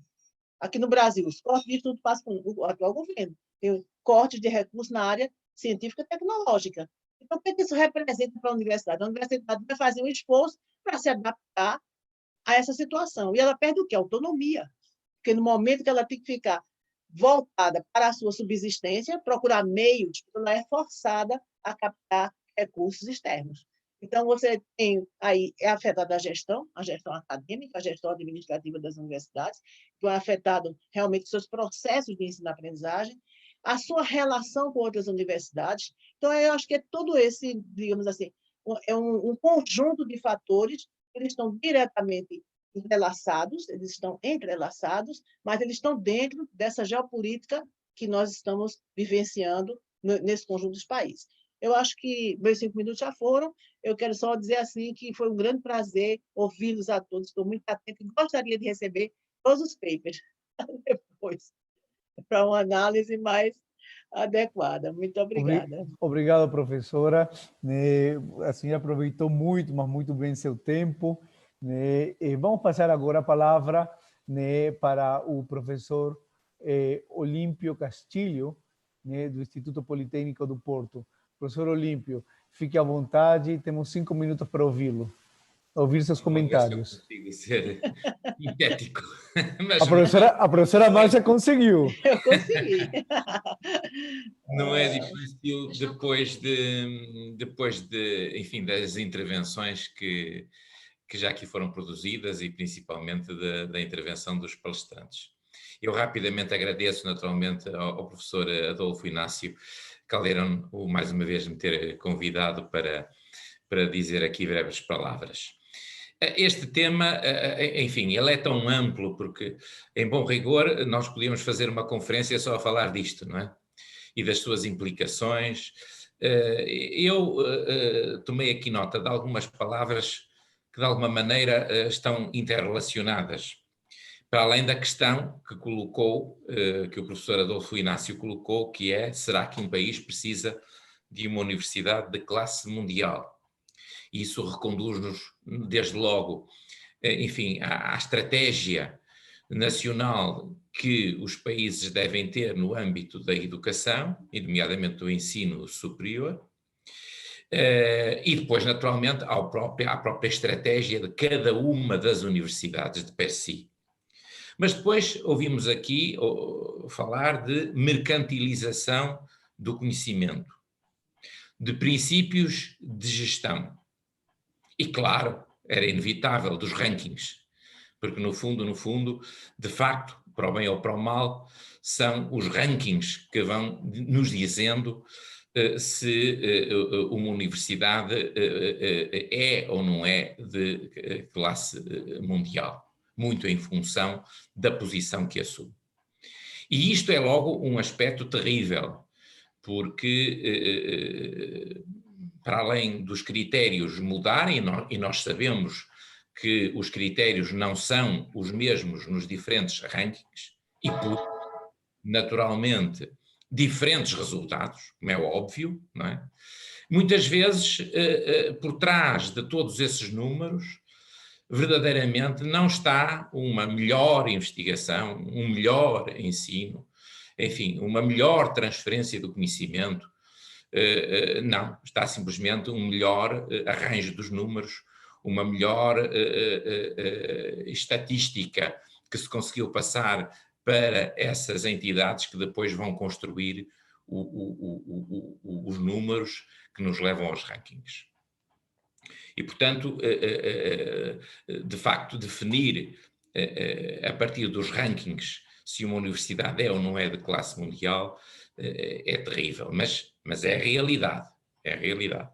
Aqui no Brasil, os cortes de estudo passam com o atual governo. Tem cortes de recursos na área científica e tecnológica. Então, o que isso representa para a universidade? A universidade vai fazer um esforço para se adaptar a essa situação. E ela perde o quê? Autonomia. Porque no momento que ela tem que ficar voltada para a sua subsistência, procurar meios, ela é forçada a captar recursos externos. Então, você tem aí, é afetada a gestão acadêmica, a gestão administrativa das universidades, que é afetado realmente seus processos de ensino-aprendizagem, a sua relação com outras universidades. Então, eu acho que é todo esse, digamos assim, é um conjunto de fatores que eles estão diretamente entrelaçados, mas eles estão dentro dessa geopolítica que nós estamos vivenciando nesse conjunto dos países. Eu acho que meus 5 minutos já foram. Eu quero só dizer assim que foi um grande prazer ouvi-los a todos. Estou muito atenta e gostaria de receber todos os papers depois, para uma análise mais adequada. Muito obrigada. Obrigado, professora. A senhora aproveitou muito, mas muito bem seu tempo. Vamos passar agora a palavra para o professor Olímpio Castilho, do Instituto Politécnico do Porto. Professor Olímpio, fique à vontade, temos 5 minutos para ouvi-lo. Ouvir seus comentários. Eu consigo ser sintético. Mas a professora Márcia conseguiu. Eu consegui. Não é difícil depois de, enfim, das intervenções que já aqui foram produzidas e principalmente da intervenção dos palestrantes. Eu rapidamente agradeço naturalmente ao professor Adolfo Inácio Caldeirão, mais uma vez me ter convidado para dizer aqui breves palavras. Este tema, enfim, ele é tão amplo porque, em bom rigor, nós podíamos fazer uma conferência só a falar disto, não é? E das suas implicações. Eu tomei aqui nota de algumas palavras que, de alguma maneira, estão interrelacionadas. Para além da questão que colocou, que o professor Adolfo Inácio colocou, que é, será que um país precisa de uma universidade de classe mundial? Isso reconduz-nos, desde logo, enfim, à estratégia nacional que os países devem ter no âmbito da educação, e nomeadamente do ensino superior, e depois, naturalmente, à própria estratégia de cada uma das universidades de per si. Mas depois ouvimos aqui falar de mercantilização do conhecimento, de princípios de gestão. E claro, era inevitável, dos rankings, porque no fundo, de facto, para o bem ou para o mal, são os rankings que vão nos dizendo se uma universidade é ou não é de classe mundial, muito em função da posição que assume. E isto é logo um aspecto terrível, porque para além dos critérios mudarem, e nós sabemos que os critérios não são os mesmos nos diferentes rankings, e por, naturalmente, diferentes resultados, como é óbvio, não é? Muitas vezes, por trás de todos esses números, verdadeiramente não está uma melhor investigação, um melhor ensino, enfim, uma melhor transferência do conhecimento. Não, está simplesmente um melhor arranjo dos números, uma melhor estatística que se conseguiu passar para essas entidades que depois vão construir os números que nos levam aos rankings. E, portanto, de facto, definir a partir dos rankings se uma universidade é ou não é de classe mundial é terrível, mas é a realidade, é a realidade.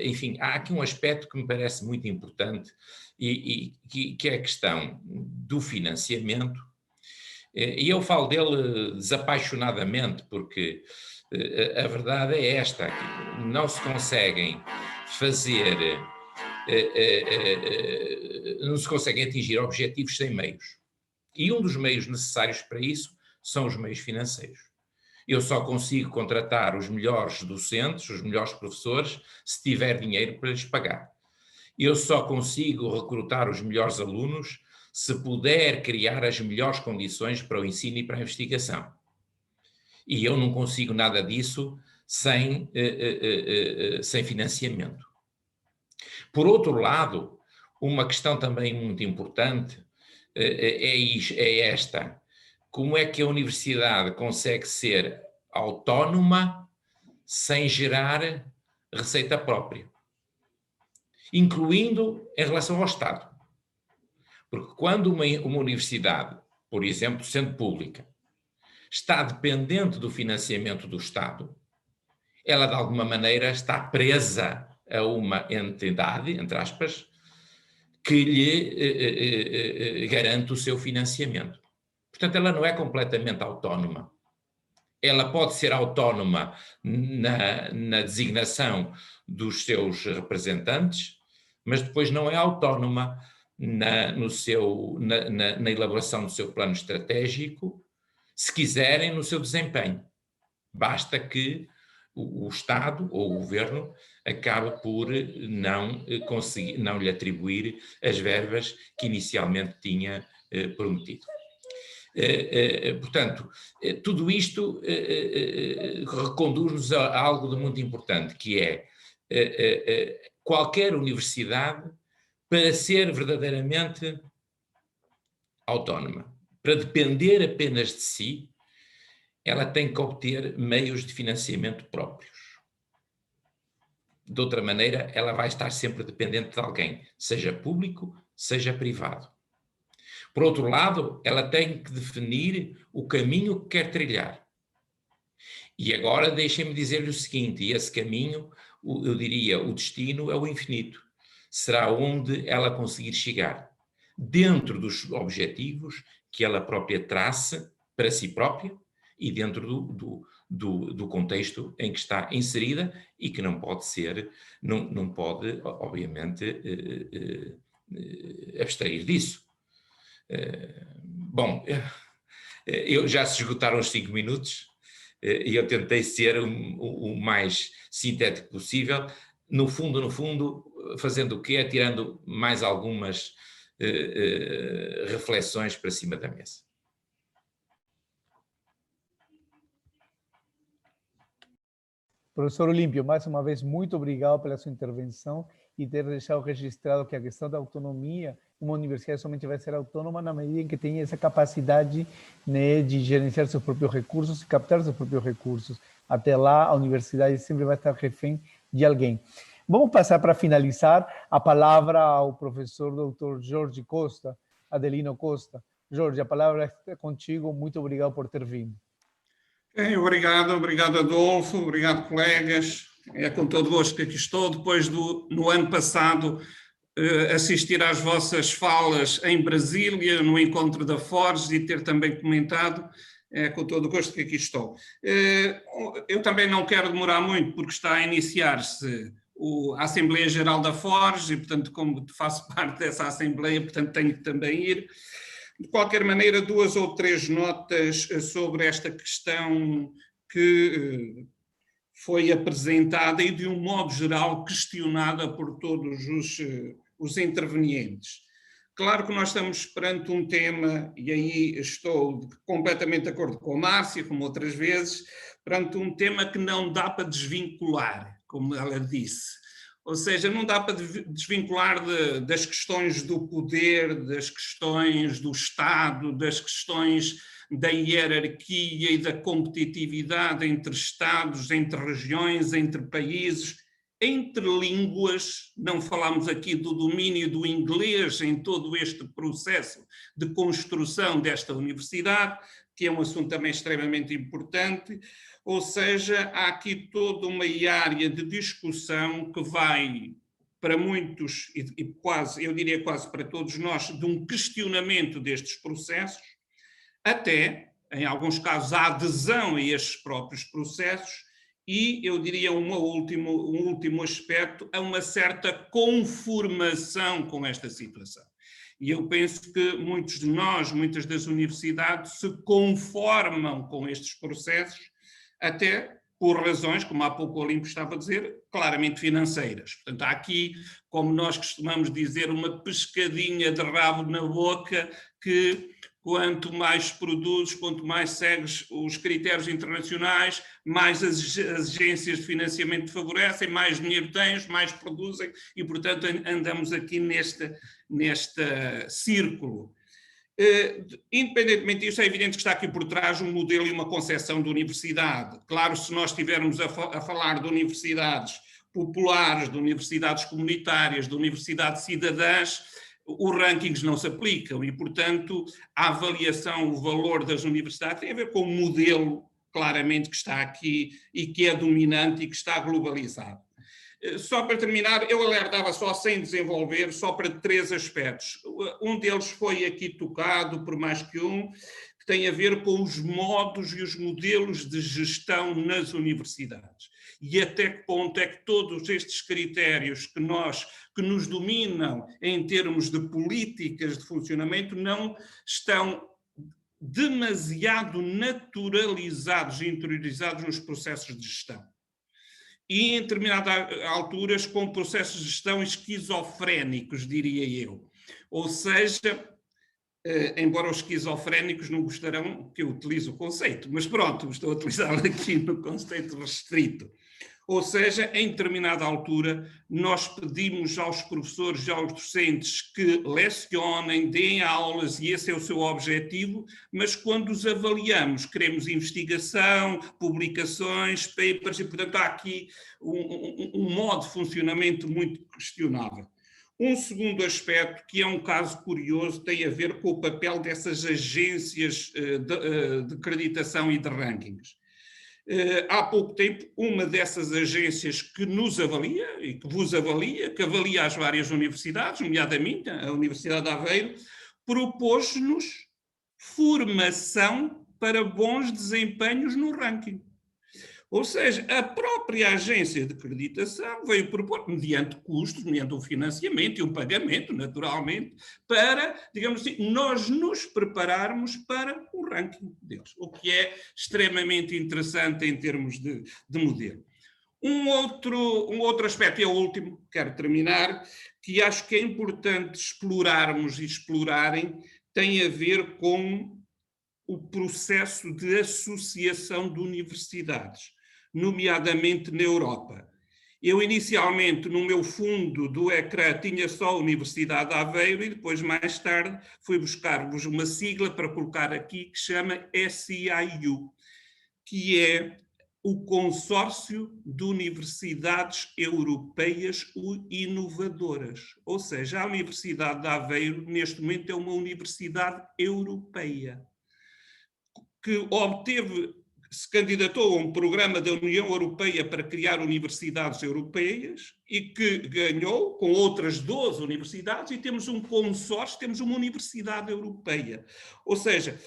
Enfim, há aqui um aspecto que me parece muito importante e que é a questão do financiamento, e eu falo dele desapaixonadamente, porque a verdade é esta: não se conseguem fazer, não se conseguem atingir objetivos sem meios. E um dos meios necessários para isso são os meios financeiros. Eu só consigo contratar os melhores docentes, os melhores professores, se tiver dinheiro para lhes pagar. Eu só consigo recrutar os melhores alunos se puder criar as melhores condições para o ensino e para a investigação. E eu não consigo nada disso sem financiamento. Por outro lado, uma questão também muito importante é esta: como é que a universidade consegue ser autónoma sem gerar receita própria, incluindo em relação ao Estado? Porque quando uma universidade, por exemplo, sendo pública, está dependente do financiamento do Estado, ela de alguma maneira está presa a uma entidade, entre aspas, que lhe garante o seu financiamento. Portanto, ela não é completamente autónoma. Ela pode ser autónoma na designação dos seus representantes, mas depois não é autónoma na elaboração do seu plano estratégico, se quiserem, no seu desempenho. Basta que o Estado ou o Governo acabe por não lhe atribuir as verbas que inicialmente tinha prometido. Portanto, tudo isto reconduz-nos a algo de muito importante, que é qualquer universidade, para ser verdadeiramente autónoma, para depender apenas de si, ela tem que obter meios de financiamento próprios. De outra maneira, ela vai estar sempre dependente de alguém, seja público, seja privado. Por outro lado, ela tem que definir o caminho que quer trilhar. E agora deixem-me dizer-lhe o seguinte: e esse caminho, eu diria, o destino é o infinito. Será onde ela conseguir chegar, dentro dos objetivos que ela própria traça para si própria e dentro do contexto em que está inserida e que não pode ser, não pode, obviamente, abstrair disso. Bom, já se esgotaram os 5 minutos e eu tentei ser o mais sintético possível. No fundo, fazendo o quê? Tirando mais algumas reflexões para cima da mesa. Professor Olímpio, mais uma vez, muito obrigado pela sua intervenção e ter deixado registrado que a questão da autonomia, uma universidade somente vai ser autônoma na medida em que tenha essa capacidade, né, de gerenciar seus próprios recursos e captar seus próprios recursos. Até lá, a universidade sempre vai estar refém de alguém. Vamos passar para finalizar a palavra ao professor Dr. Jorge Costa, Adelino Costa. Jorge, a palavra é contigo. Muito obrigado por ter vindo. Obrigado Adolfo, obrigado colegas. É com todo gosto que aqui estou, depois no ano passado assistir às vossas falas em Brasília, no encontro da Forge, e ter também comentado. É com todo gosto que aqui estou. Eu também não quero demorar muito, porque está a iniciar-se a Assembleia Geral da Forge, e portanto, como faço parte dessa Assembleia, portanto tenho que também ir. De qualquer maneira, 2 ou 3 notas sobre esta questão que foi apresentada e, de um modo geral, questionada por todos os intervenientes. Claro que nós estamos perante um tema, e aí estou completamente de acordo com a Márcia, como outras vezes, perante um tema que não dá para desvincular, como ela disse. Ou seja, não dá para desvincular das questões do poder, das questões do Estado, das questões da hierarquia e da competitividade entre Estados, entre regiões, entre países. entre línguas, não falamos aqui do domínio do inglês em todo este processo de construção desta universidade, que é um assunto também extremamente importante, ou seja, há aqui toda uma área de discussão que vai para muitos, e quase, eu diria quase para todos nós, de um questionamento destes processos, até, em alguns casos, a adesão a estes próprios processos, e eu diria um último aspecto, a uma certa conformação com esta situação. E eu penso que muitos de nós, muitas das universidades, se conformam com estes processos, até por razões, como há pouco o Olimpo estava a dizer, claramente financeiras. Portanto, há aqui, como nós costumamos dizer, uma pescadinha de rabo na boca que, quanto mais produzes, quanto mais segues os critérios internacionais, mais as agências de financiamento te favorecem, mais dinheiro tens, mais produzem, e, portanto, andamos aqui neste círculo. Independentemente disso, é evidente que está aqui por trás um modelo e uma concepção de universidade. Claro, se nós estivermos a falar de universidades populares, de universidades comunitárias, de universidades cidadãs, os rankings não se aplicam e, portanto, a avaliação, o valor das universidades tem a ver com o modelo, claramente, que está aqui e que é dominante e que está globalizado. Só para terminar, eu alertava só sem desenvolver, só para 3 aspectos. Um deles foi aqui tocado, por mais que que tem a ver com os modos e os modelos de gestão nas universidades. E até que ponto é que todos estes critérios que nos dominam em termos de políticas de funcionamento não estão demasiado naturalizados e interiorizados nos processos de gestão. E em determinadas alturas com processos de gestão esquizofrénicos, diria eu. Ou seja, embora os esquizofrénicos não gostarão que eu utilize o conceito, mas pronto, estou a utilizá-lo aqui no conceito restrito. Ou seja, em determinada altura, nós pedimos aos professores e aos docentes que lecionem, deem aulas, e esse é o seu objetivo, mas quando os avaliamos, queremos investigação, publicações, papers, e portanto há aqui um modo de funcionamento muito questionável. Um segundo aspecto, que é um caso curioso, tem a ver com o papel dessas agências de acreditação e de rankings. Há pouco tempo, uma dessas agências que nos avalia e que vos avalia, que avalia as várias universidades, nomeadamente a Universidade de Aveiro, propôs-nos formação para bons desempenhos no ranking. Ou seja, a própria agência de acreditação veio propor, mediante custos, mediante um financiamento e um pagamento, naturalmente, para, digamos assim, nós nos prepararmos para o ranking deles, o que é extremamente interessante em termos de modelo. Um outro aspecto, e é o último, quero terminar, que acho que é importante explorarmos e explorarem, tem a ver com o processo de associação de universidades, nomeadamente na Europa. Eu, inicialmente, no meu fundo do ecrã, tinha só a Universidade de Aveiro e depois, mais tarde, fui buscar-vos uma sigla para colocar aqui que chama SEIU, que é o Consórcio de Universidades Europeias Inovadoras. Ou seja, a Universidade de Aveiro, neste momento, é uma universidade europeia que se candidatou a um programa da União Europeia para criar universidades europeias e que ganhou com outras 12 universidades e temos um consórcio, temos uma universidade europeia. Ou seja,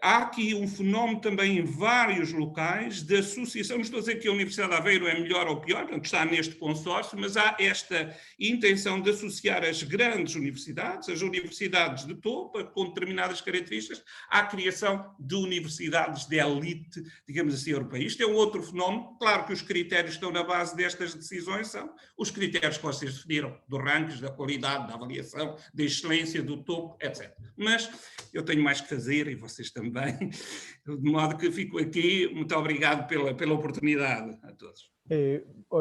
há aqui um fenómeno também em vários locais de associação. Não estou a dizer que a Universidade de Aveiro é melhor ou pior, portanto está neste consórcio, mas há esta intenção de associar as grandes universidades, as universidades de topo, com determinadas características, à criação de universidades de elite, digamos assim, europeias. Isto é um outro fenómeno. Claro que os critérios que estão na base destas decisões são os critérios que vocês definiram, do rankings, da qualidade, da avaliação, da excelência, do topo, etc. Mas eu tenho mais que fazer e vocês também, de modo que fico aqui. Muito obrigado pela oportunidade a todos.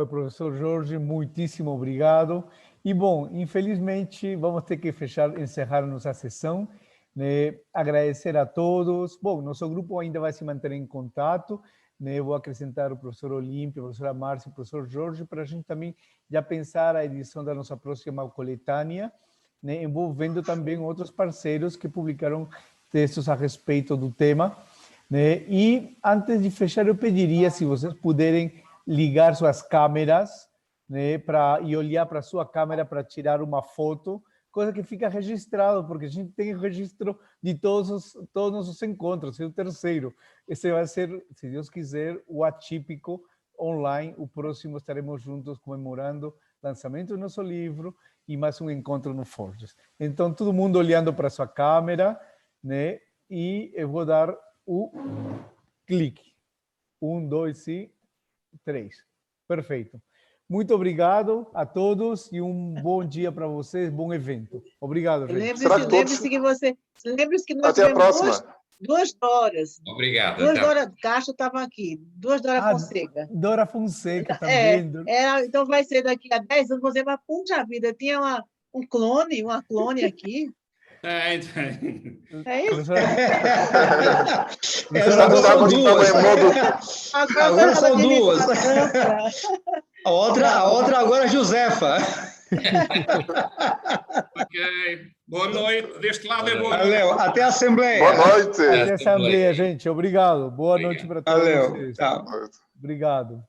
Professor Jorge, muitíssimo obrigado. E, bom, infelizmente, vamos ter que encerrar nossa sessão. Né? Agradecer a todos. Bom, nosso grupo ainda vai se manter em contato. né? Eu vou acrescentar o professor Olímpio, a professora Márcia, o professor Jorge, para a gente também já pensar a edição da nossa próxima coletânea, né? Envolvendo também outros parceiros que publicaram textos a respeito do tema, né? E antes de fechar, eu pediria, se vocês puderem ligar suas câmeras, né? E olhar para a sua câmera para tirar uma foto, coisa que fica registrado, porque a gente tem registro de todos os nossos encontros, é o terceiro. Esse vai ser, se Deus quiser, o atípico online. O próximo estaremos juntos comemorando o lançamento do nosso livro e mais um encontro no Forges. Então, todo mundo olhando para a sua câmera, né? E eu vou dar o clique. 1, 2 e 3. Perfeito. Muito obrigado a todos e um bom dia para vocês, bom evento. Obrigado, gente. Lembre-se que nós Até a tivemos próxima. 2 horas. Obrigado. 2 horas de Castro estavam aqui, 2 Dora Fonseca. Dora Fonseca também. Então vai ser daqui a 10 anos, você vai, puxa vida, tinha uma clone aqui. É isso? Agora são duas. A outra agora é Josefa. Ok. Boa noite. Deste lado é boa noite. Valeu. Até a Assembleia. Boa noite. Até a Assembleia, gente. Obrigado. Boa noite para todos vocês. Tchau. Obrigado.